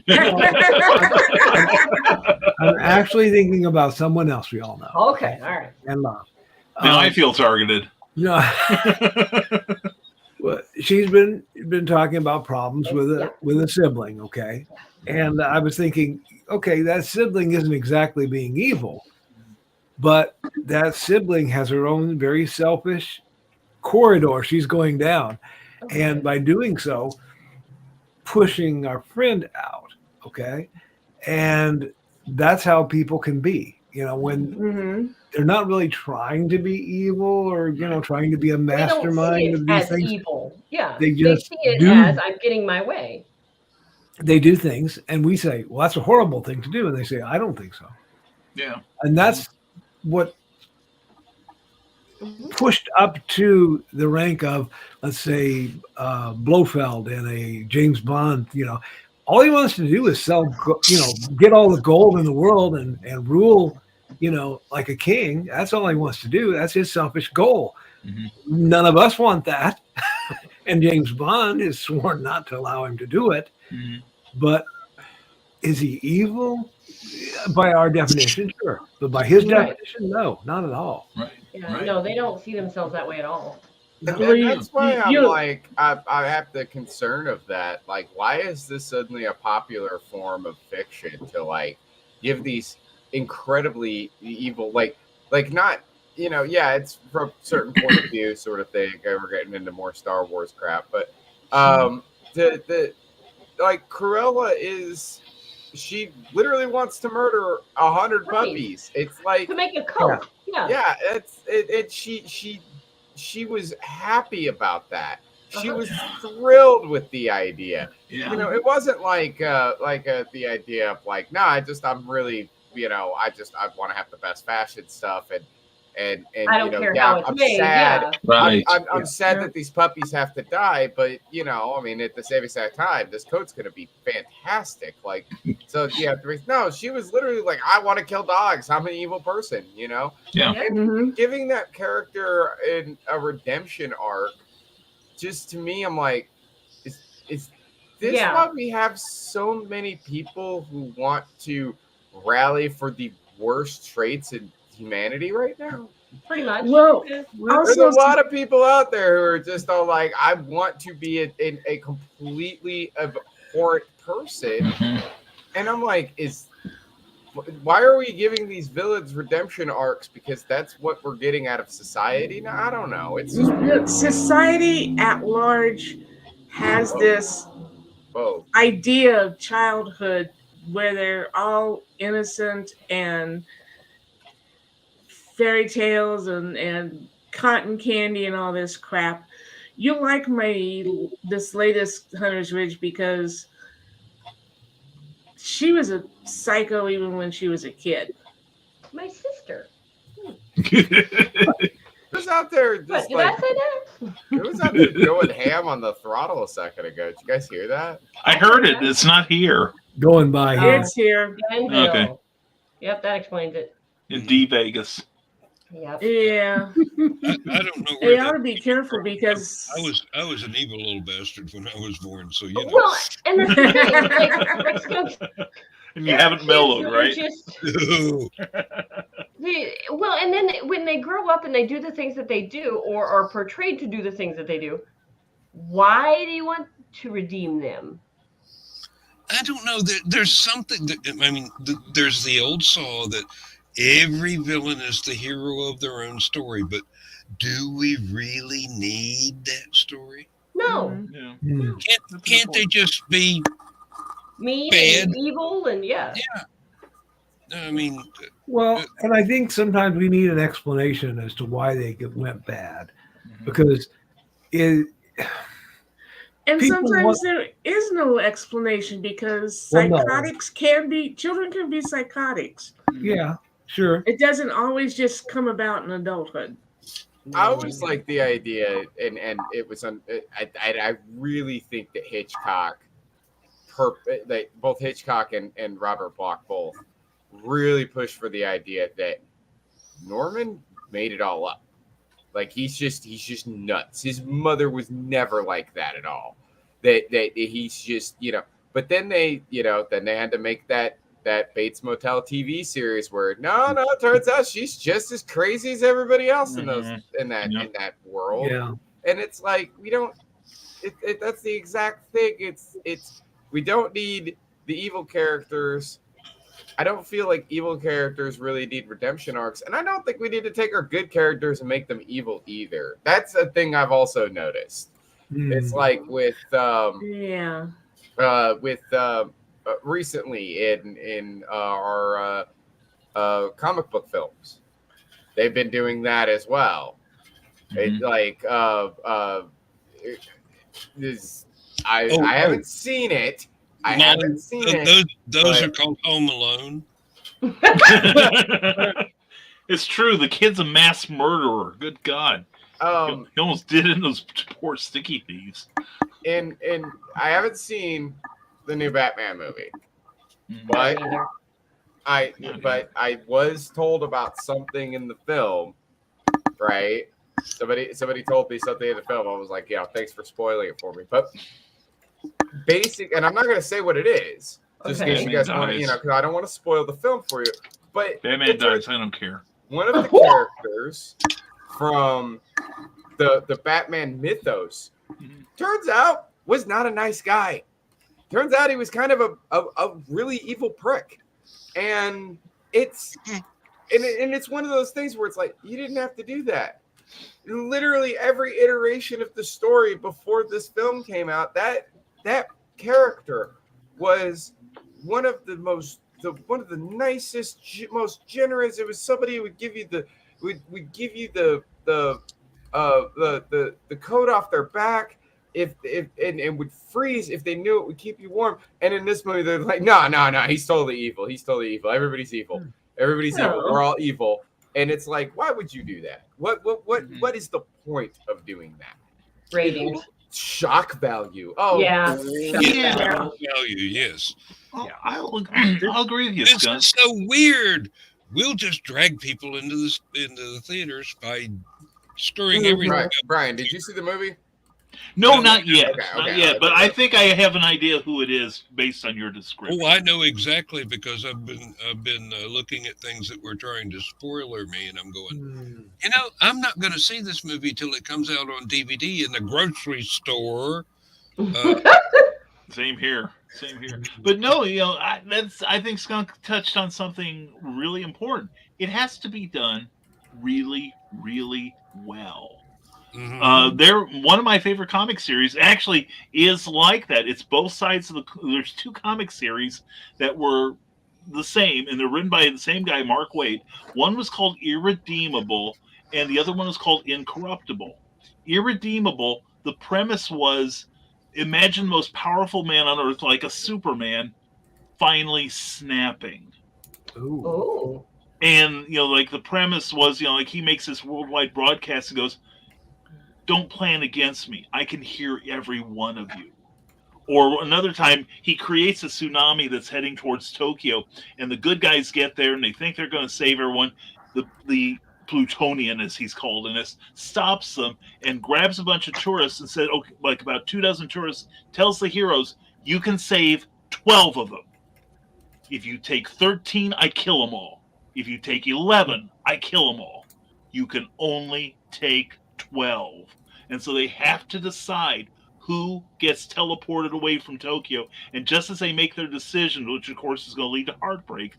I'm actually thinking about someone else we all know. Okay, all right. And love. Now I feel targeted. No. Well, she's been talking about problems with a sibling, okay? And I was thinking, okay, that sibling isn't exactly being evil, but that sibling has her own very selfish corridor she's going down. Okay. And by doing so, pushing our friend out, okay? And that's how people can be, when they're not really trying to be evil or, trying to be a mastermind of these things. Evil. Yeah. They just see it as I'm getting my way. They do things and we say, well, that's a horrible thing to do. And they say, I don't think so. Yeah. And that's what pushed up to the rank of, let's say, Blofeld in a James Bond, all he wants to do is sell, get all the gold in the world and rule, like a king. That's all he wants to do. That's his selfish goal. Mm-hmm. None of us want that. And James Bond is sworn not to allow him to do it. Mm-hmm. But is he evil? By our definition, sure. But by his definition, no, not at all. Right. Yeah, Right. no, they don't see themselves that way at all. And that's why I'm like, I have the concern of that. Like, why is this suddenly a popular form of fiction to like give these incredibly evil, like not, it's from a certain point of view sort of thing. Okay, we're getting into more Star Wars crap, but the like Cruella she literally wants to murder 100 puppies. It's like to make a cult. Yeah, she was happy about that. She was thrilled with the idea. Yeah. It wasn't like the idea of like, no, I'm really, I want to have the best fashion stuff and I don't care how it's I'm made. sad. Yeah. Right. I'm sad that these puppies have to die, but at the same exact time, this coat's gonna be fantastic. Like, so no, she was literally like, I want to kill dogs. I'm an evil person, Yeah. And giving that character in a redemption arc, just to me, I'm like, is this why we have so many people who want to rally for the worst traits in humanity right now? Pretty much. Well, there's a lot of people out there who are just all like, I want to be a completely abhorrent person. And I'm like, why are we giving these villains redemption arcs? Because that's what we're getting out of society now. I don't know. It's just society at large has this idea of childhood where they're all innocent and fairy tales and cotton candy and all this crap. You like this latest Hunter's Ridge because she was a psycho even when she was a kid. My sister. Who's out there just Did I say that? It was out there going ham on the throttle a second ago. Did you guys hear that? I heard it. It's not here. Going by here. It's here. Okay. Yep, that explains it. In D Vegas. Yep. Yeah. I don't know. They ought to be careful because I was an evil little bastard when I was born, so Well, and that's the thing, like skunks. And you haven't mellowed, right? Well, and then when they grow up and they do the things that they do, or are portrayed to do the things that they do, why do you want to redeem them? I don't know. There's something that there's the old saw that every villain is the hero of their own story, but do we really need that story? No. Yeah. Can't they just be mean bad and evil and Yeah. I mean, well, and I think sometimes we need an explanation as to why they went bad, because and sometimes there is no explanation because children can be psychotics. Yeah, sure. It doesn't always just come about in adulthood. I always like the idea, and it was I really think that Hitchcock, both Hitchcock and Robert Bloch both really pushed for the idea that Norman made it all up. Like he's just nuts. His mother was never like that at all. That he's just But then they had to make that Bates Motel TV series where no, it turns out she's just as crazy as everybody else in that world. Yeah. And it's like we don't. That's the exact thing. It's we don't need the evil characters. I don't feel like evil characters really need redemption arcs, and I don't think we need to take our good characters and make them evil either. That's a thing I've also noticed. It's like with recently in our comic book films, they've been doing that as well. It's like I haven't seen it. I haven't seen it. Those are called Home Alone. It's true. The kid's a mass murderer. Good God. He almost did it in those poor sticky thieves. And I haven't seen the new Batman movie, Mhm. but I was told about something in the film, right? Somebody told me something in the film. I was like, yeah, thanks for spoiling it for me. But and I'm not going to say what it is, just in case you guys want to, because I don't want to spoil the film for you. But Batman dies. I don't care. One of the characters from the Batman mythos turns out was not a nice guy. Turns out he was kind of a really evil prick. And it's one of those things where it's like, you didn't have to do that. Literally every iteration of the story before this film came out, that character was one of the nicest, most generous. It was somebody who would give you the coat off their back and would freeze if they knew it would keep you warm. And in this movie, they're like, no, he's totally evil. Everybody's evil. Evil. We're all evil. And it's like, why would you do that? What is the point of doing that? Ratings. Shock value. Oh yeah. Value. Yes. Well, I'll agree with you. This is so weird. We'll just drag people into the theaters by screwing everything up. Brian, did you see the movie? No, not yet. Okay, not yet. But I think I have an idea who it is based on your description. Oh, I know exactly, because I've been looking at things that were trying to spoiler me, and I'm going, I'm not going to see this movie till it comes out on DVD in the grocery store. Same here. But no, I think Skunk touched on something really important. It has to be done really, really well. Mm-hmm. One of my favorite comic series actually is like that. It's both sides of there's two comic series that were the same, and they're written by the same guy, Mark Waid. One was called Irredeemable, and the other one was called Incorruptible. Irredeemable, the premise was, imagine the most powerful man on earth, like a Superman, finally snapping. Ooh. And like the premise was, like he makes this worldwide broadcast and goes, don't plan against me. I can hear every one of you. Or another time, he creates a tsunami that's heading towards Tokyo, and the good guys get there, and they think they're going to save everyone. The Plutonian, as he's called in this, stops them and grabs a bunch of tourists and said, okay, like about 24 tourists, tells the heroes, you can save 12 of them. If you take 13, I kill them all. If you take 11, I kill them all. You can only take 12. And so they have to decide who gets teleported away from Tokyo. And just as they make their decision, which of course is going to lead to heartbreak,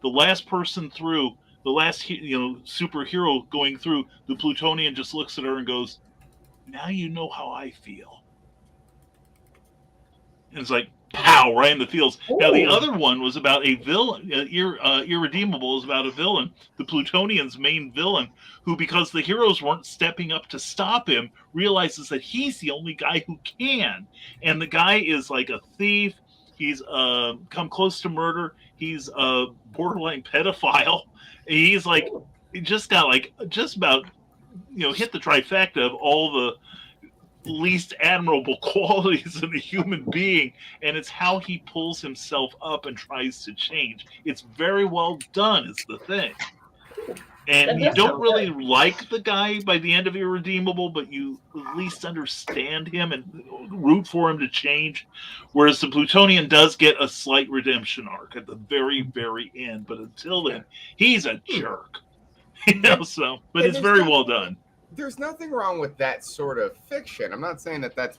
the last person through, the last superhero going through, the Plutonian just looks at her and goes, now you know how I feel. And it's like, pow, right in the feels. Ooh. Now, the other one was about a villain. Irredeemable is about a villain, the Plutonian's main villain, who, because the heroes weren't stepping up to stop him, realizes that he's the only guy who can. And the guy is like a thief. He's come close to murder. He's a borderline pedophile. And he's like, he just got like, just about, hit the trifecta of all the least admirable qualities in a human being, and it's how he pulls himself up and tries to change. It's very well done, is the thing. And you don't really like the guy by the end of Irredeemable, but you at least understand him and root for him to change. Whereas the Plutonian does get a slight redemption arc at the very, very end. But until then, he's a jerk. But it's very well done. There's nothing wrong with that sort of fiction. I'm not saying that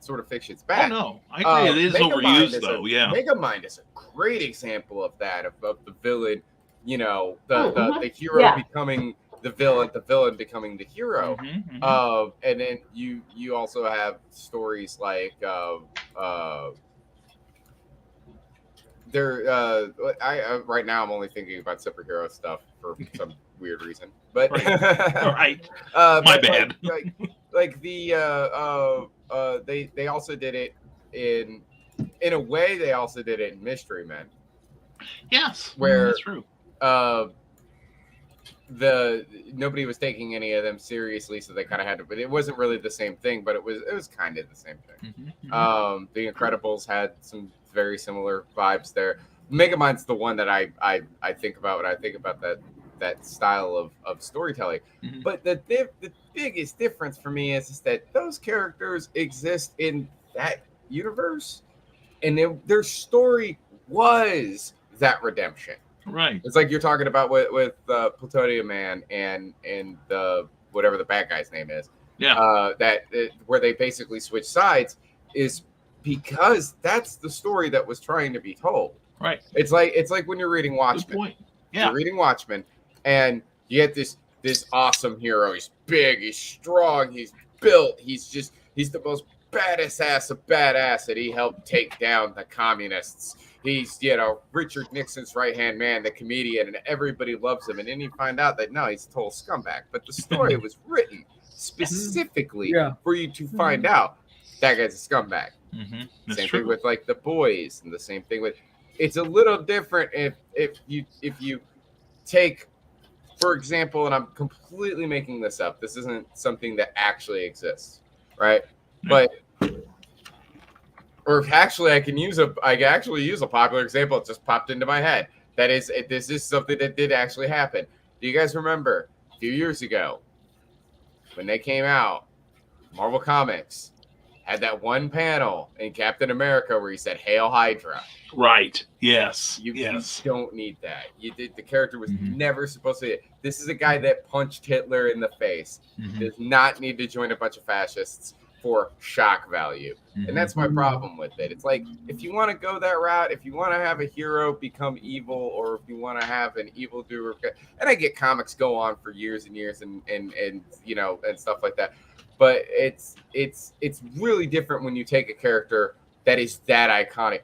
sort of fiction's bad. Oh, no. I agree. It is overused, though. Yeah. Megamind is a great example of that, of the villain, the hero becoming the villain becoming the hero. And then you also have stories like right now I'm only thinking about superhero stuff for some weird reason, but right. My bad. Like the they also did it in a way. They also did it in Mystery Men. Yes, where that's true. nobody was taking any of them seriously, so they kind of had to. But it wasn't really the same thing, but it was kind of the same thing. The Incredibles had some very similar vibes there. Megamind's the one that I think about when I think about that style of storytelling. But the biggest difference for me is that those characters exist in that universe, and their story was that redemption. Right. It's like you're talking about with Plutonium Man and the whatever the bad guy's name is. Yeah. Where they basically switch sides is because that's the story that was trying to be told. Right. It's like when you're reading Watchmen. Good point. Yeah. You're reading Watchmen, and you get this awesome hero. He's big, he's strong, he's built, he's the most badass ass of badass, that he helped take down the communists. He's, Richard Nixon's right-hand man, the comedian, and everybody loves him. And then you find out that, no, he's a total scumbag. But the story was written specifically for you to find out that guy's a scumbag. Same thing with, like, The Boys, and the same thing with... It's a little different if you take, for example, and I'm completely making this up. This isn't something that actually exists, right? But... Or actually, I can actually use a popular example. It just popped into my head. This is something that did actually happen. Do you guys remember a few years ago when they came out? Marvel Comics had that one panel in Captain America where he said "Hail Hydra." Right. Yes. You don't need that. The character was never supposed to. This is a guy that punched Hitler in the face. Does not need to join a bunch of fascists for shock value. And that's my problem with it. It's like, if you want to go that route, if you want to have a hero become evil, or if you want to have an evildoer, and I get comics go on for years and years and stuff like that, but it's really different when you take a character that is that iconic.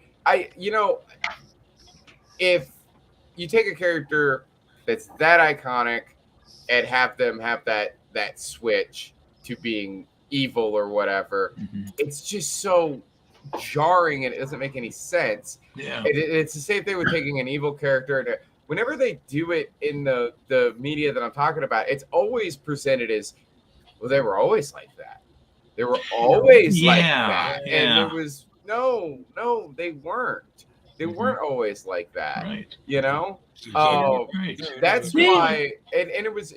If you take a character that's that iconic and have them have that switch to being evil or whatever, it's just so jarring and it doesn't make any sense. It's the same thing with taking an evil character, and whenever they do it in the media that I'm talking about, it's always presented as, well, they were always like that. They were always like that. And there was no, they weren't. They weren't always like that. Right. That's why, and it was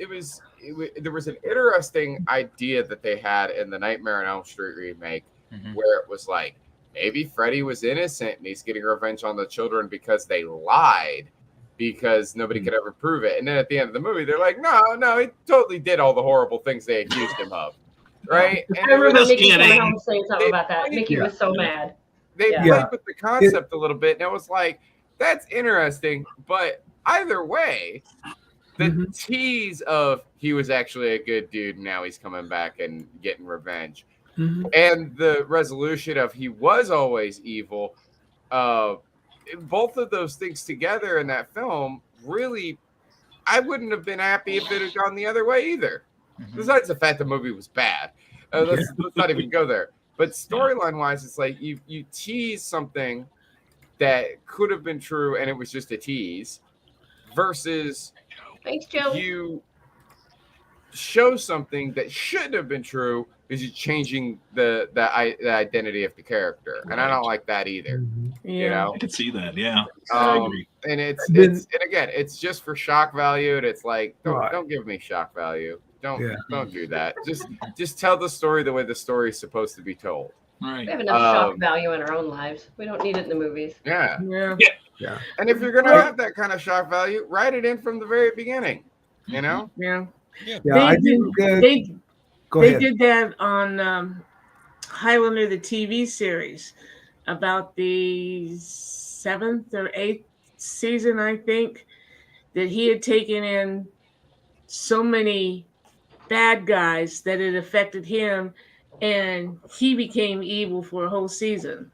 there was an interesting idea that they had in the Nightmare on Elm Street remake, where it was like, maybe Freddy was innocent and he's getting revenge on the children because they lied, because nobody could ever prove it. And then at the end of the movie, they're like, no, he totally did all the horrible things they accused him of. Right? And I remember Mickey coming home saying something about that. Mickey was so mad. They played with the concept a little bit, and it was like, that's interesting, but either way, the tease of he was actually a good dude and now he's coming back and getting revenge, and the resolution of he was always evil, both of those things together in that film, really, I wouldn't have been happy if it had gone the other way either. Besides the fact the movie was bad. Let's not even go there. But storyline wise, it's like you tease something that could have been true and it was just a tease, versus thanks, Joe. You show something that shouldn't have been true because you're changing the identity of the character. And I don't like that either. Yeah. I can see that, yeah. And it's again, it's just for shock value, and it's like, don't give me shock value. Don't do that. Just tell the story the way the story is supposed to be told. Right. We have enough shock value in our own lives. We don't need it in the movies. Yeah. And if you're gonna have that kind of shock value, write it in from the very beginning. You know? Yeah. They did that on Highlander, the TV series, about the 7th or 8th season, I think, that he had taken in so many bad guys that it affected him, and he became evil for a whole season.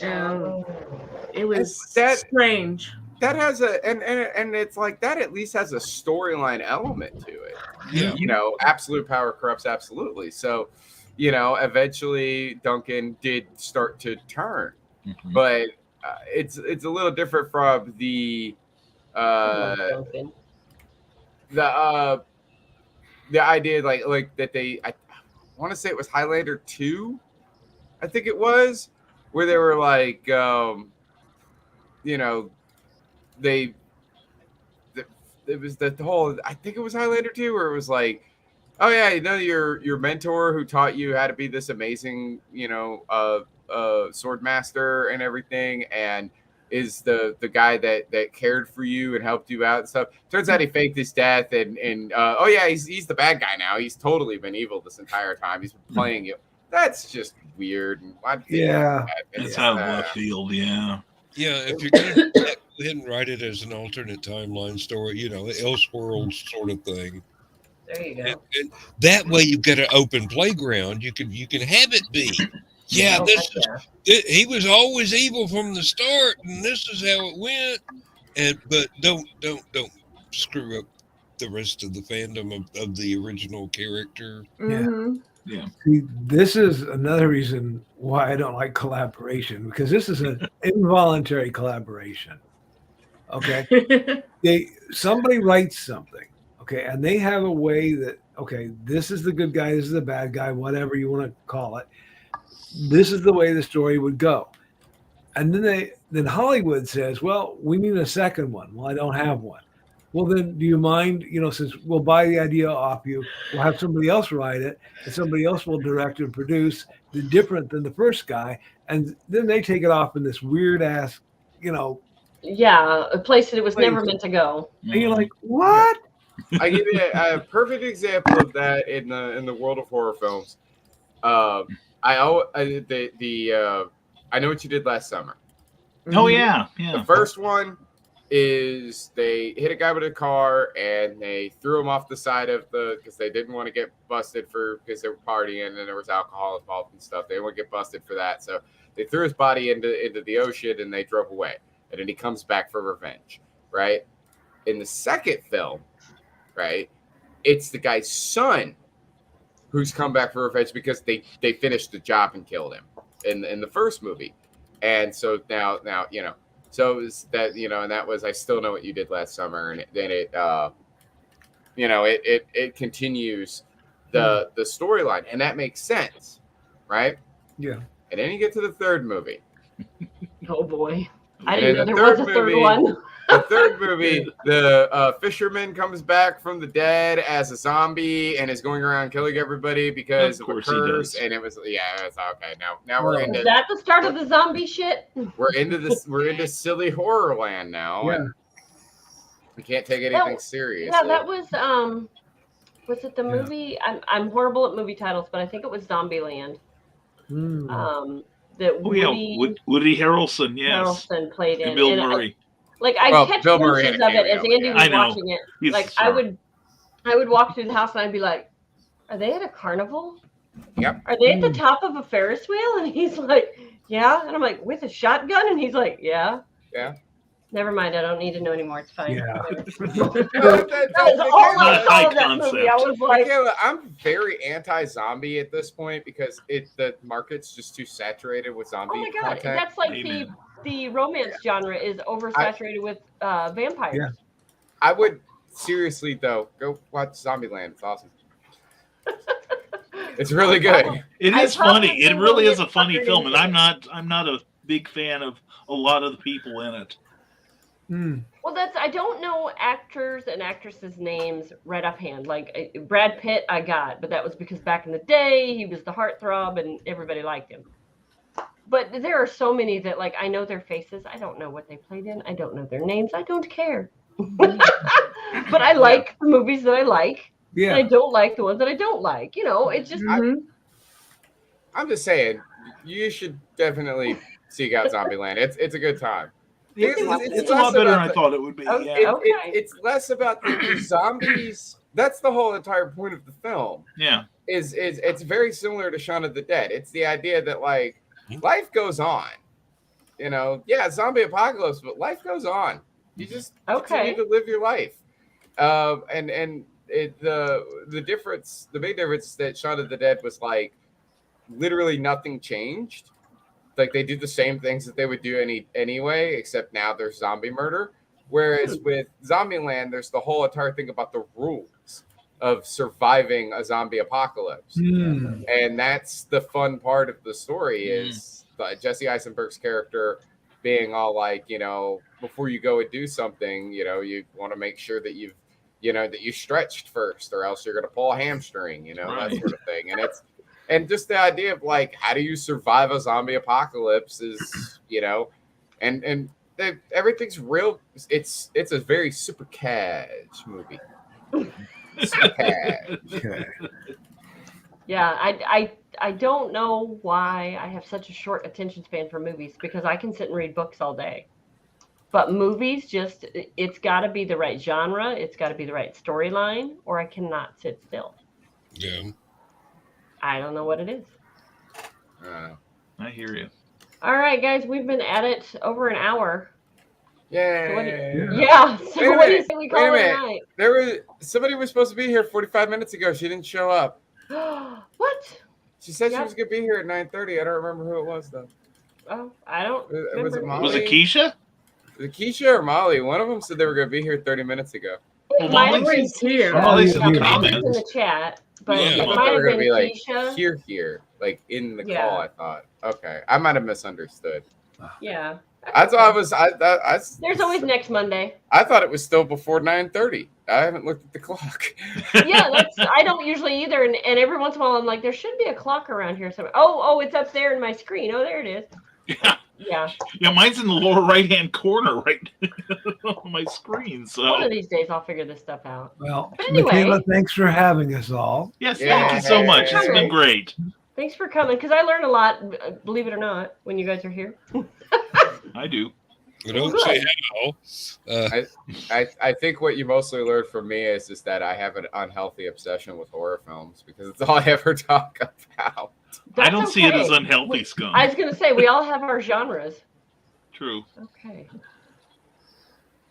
It was strange. That has and it's like that at least has a storyline element to it. Yeah. Absolute power corrupts absolutely. So, eventually Duncan did start to turn, but it's a little different from the the idea like that I want to say it was Highlander 2, I think it was, where they were like you know, they it was the whole, I think it was Highlander 2, where it was like, oh yeah, you know, your mentor who taught you how to be this amazing, sword master and everything, and is the guy that cared for you and helped you out and stuff. Turns out he faked his death, and oh yeah, he's the bad guy now. He's totally been evil this entire time. He's been playing you. That's just weird. And It's out of left field. Yeah. Yeah, if you're going to go ahead and write it as an alternate timeline story, Elseworlds sort of thing. There you go. And that way you've got an open playground. You can have it be. Yeah, he was always evil from the start, and this is how it went. But don't screw up the rest of the fandom of the original character. Mm-hmm. Yeah. See, this is another reason why I don't like collaboration, because this is an involuntary collaboration. Okay. Somebody writes something, okay, and they have a way that, okay, this is the good guy, this is the bad guy, whatever you want to call it. This is the way the story would go. And then Hollywood says, well, we need a second one. Well, I don't have one. Well, then do you mind, since we'll buy the idea off you, we'll have somebody else write it, and somebody else will direct and produce the different than the first guy. And then they take it off in this weird ass, Yeah, a place that it was never meant to go. And you're like, what? I give you a perfect example of that in the world of horror films. I know What You Did Last Summer. Oh yeah, yeah. The first one is they hit a guy with a car and they threw him off the side of because they didn't want to get busted because they were partying and there was alcohol involved and stuff. They didn't want to get busted for that, so they threw his body into the ocean and they drove away. And then he comes back for revenge, right? In the second film, right, it's the guy's son who's come back for revenge because they finished the job and killed him in the first movie. And so now so it was that, and that was I Still Know What You Did Last Summer, and then it continues the storyline, and that makes sense, right? Yeah. And then you get to the third movie. Oh boy. I And didn't know in there was a third one. The third movie, the fisherman comes back from the dead as a zombie and is going around killing everybody because of a curse. And it was it's okay. Now we're into. Is that the start of the zombie shit? We're into this. We're into silly horror land now, and we can't take anything seriously. Yeah, that was Was it the movie? I'm horrible at movie titles, but I think it was Zombieland. That Woody Harrelson, yes. Harrelson played in. And Bill Murray. I'd catch glimpses of it as Andy was watching it. He's I would walk through the house and I'd be like, "Are they at a carnival? Yep. Are they at the top of a Ferris wheel?" And he's like, "Yeah." And I'm like, "With a shotgun?" And he's like, "Yeah." Yeah. Never mind. I don't need to know anymore. It's fine. Yeah. That was all I saw of that movie. I was like, I'm very anti-zombie at this point because the market's just too saturated with zombie oh my god, content. that's like the romance genre is oversaturated with vampires. Yeah. I would seriously though go watch Zombieland. It's awesome. It's really good. It is funny. It really is a funny film, and I'm not a big fan of a lot of the people in it. Well, I don't know actors and actresses' names right offhand. Like Brad Pitt, I got, but that was because back in the day he was the heartthrob and everybody liked him. But there are so many that I know their faces. I don't know what they played in. I don't know their names. I don't care. But I like the movies that I like. Yeah. And I don't like the ones that I don't like. It's just. I'm just saying, you should definitely seek out Zombieland. It's a good time. It's a lot better than I thought it would be. Okay. It's less about the zombies. That's the whole entire point of the film. Yeah. It's very similar to Shaun of the Dead. It's the idea that life goes on. Zombie apocalypse, but life goes on. You just continue to live your life. The big difference is that Shaun of the Dead was literally nothing changed. They do the same things that they would do anyway, except now there's zombie murder. Whereas with Zombieland, there's the whole entire thing about the rules of surviving a zombie apocalypse. And that's the fun part of the story is Jesse Eisenberg's character being all like, before you go and do something, you want to make sure that that you stretched first, or else you're going to pull a hamstring, that sort of thing. And just the idea of like, how do you survive a zombie apocalypse is, and everything's real. It's a very super cash movie. Super cash. Okay. Yeah, I don't know why I have such a short attention span for movies, because I can sit and read books all day. But movies, it's got to be the right genre, it's got to be the right storyline, or I cannot sit still. Yeah. I don't know what it is. I hear you. All right, guys, we've been at it over an hour. Yay. So what do you think we call it tonight? Somebody was supposed to be here 45 minutes ago. She didn't show up. What? She said she was going to be here at 9:30. I don't remember who it was, though. Oh, I don't Was it Molly? Was it Keisha? Was it Keisha or Molly? One of them said they were going to be here 30 minutes ago. It might have been here. Molly's in the Molly's comments. in the chat, but Yeah. it I thought might they were have going been to be like Keisha. here, like in the Yeah. call, I thought. Okay. I might have misunderstood. Yeah. I thought There's always next Monday. I thought it was still before 9:30. I haven't looked at the clock. Yeah, I don't usually either, and every once in a while I'm like, there should be a clock around here somewhere. Oh, it's up there in my screen. Oh, there it is. Yeah. Yeah. Mine's in the lower right-hand corner right on my screen. So One of these days I'll figure this stuff out. Well, But anyway. Michaela, thanks for having us all. yes, Yeah. thank you so much. It's been great. Thanks for coming, because I learn a lot, believe it or not, when you guys are here. I do. We don't say how. I think what you mostly learned from me is just that I have an unhealthy obsession with horror films because it's all I ever talk about. I don't see it as okay. unhealthy, Scum. I was going to say, we all have our genres. True. Okay.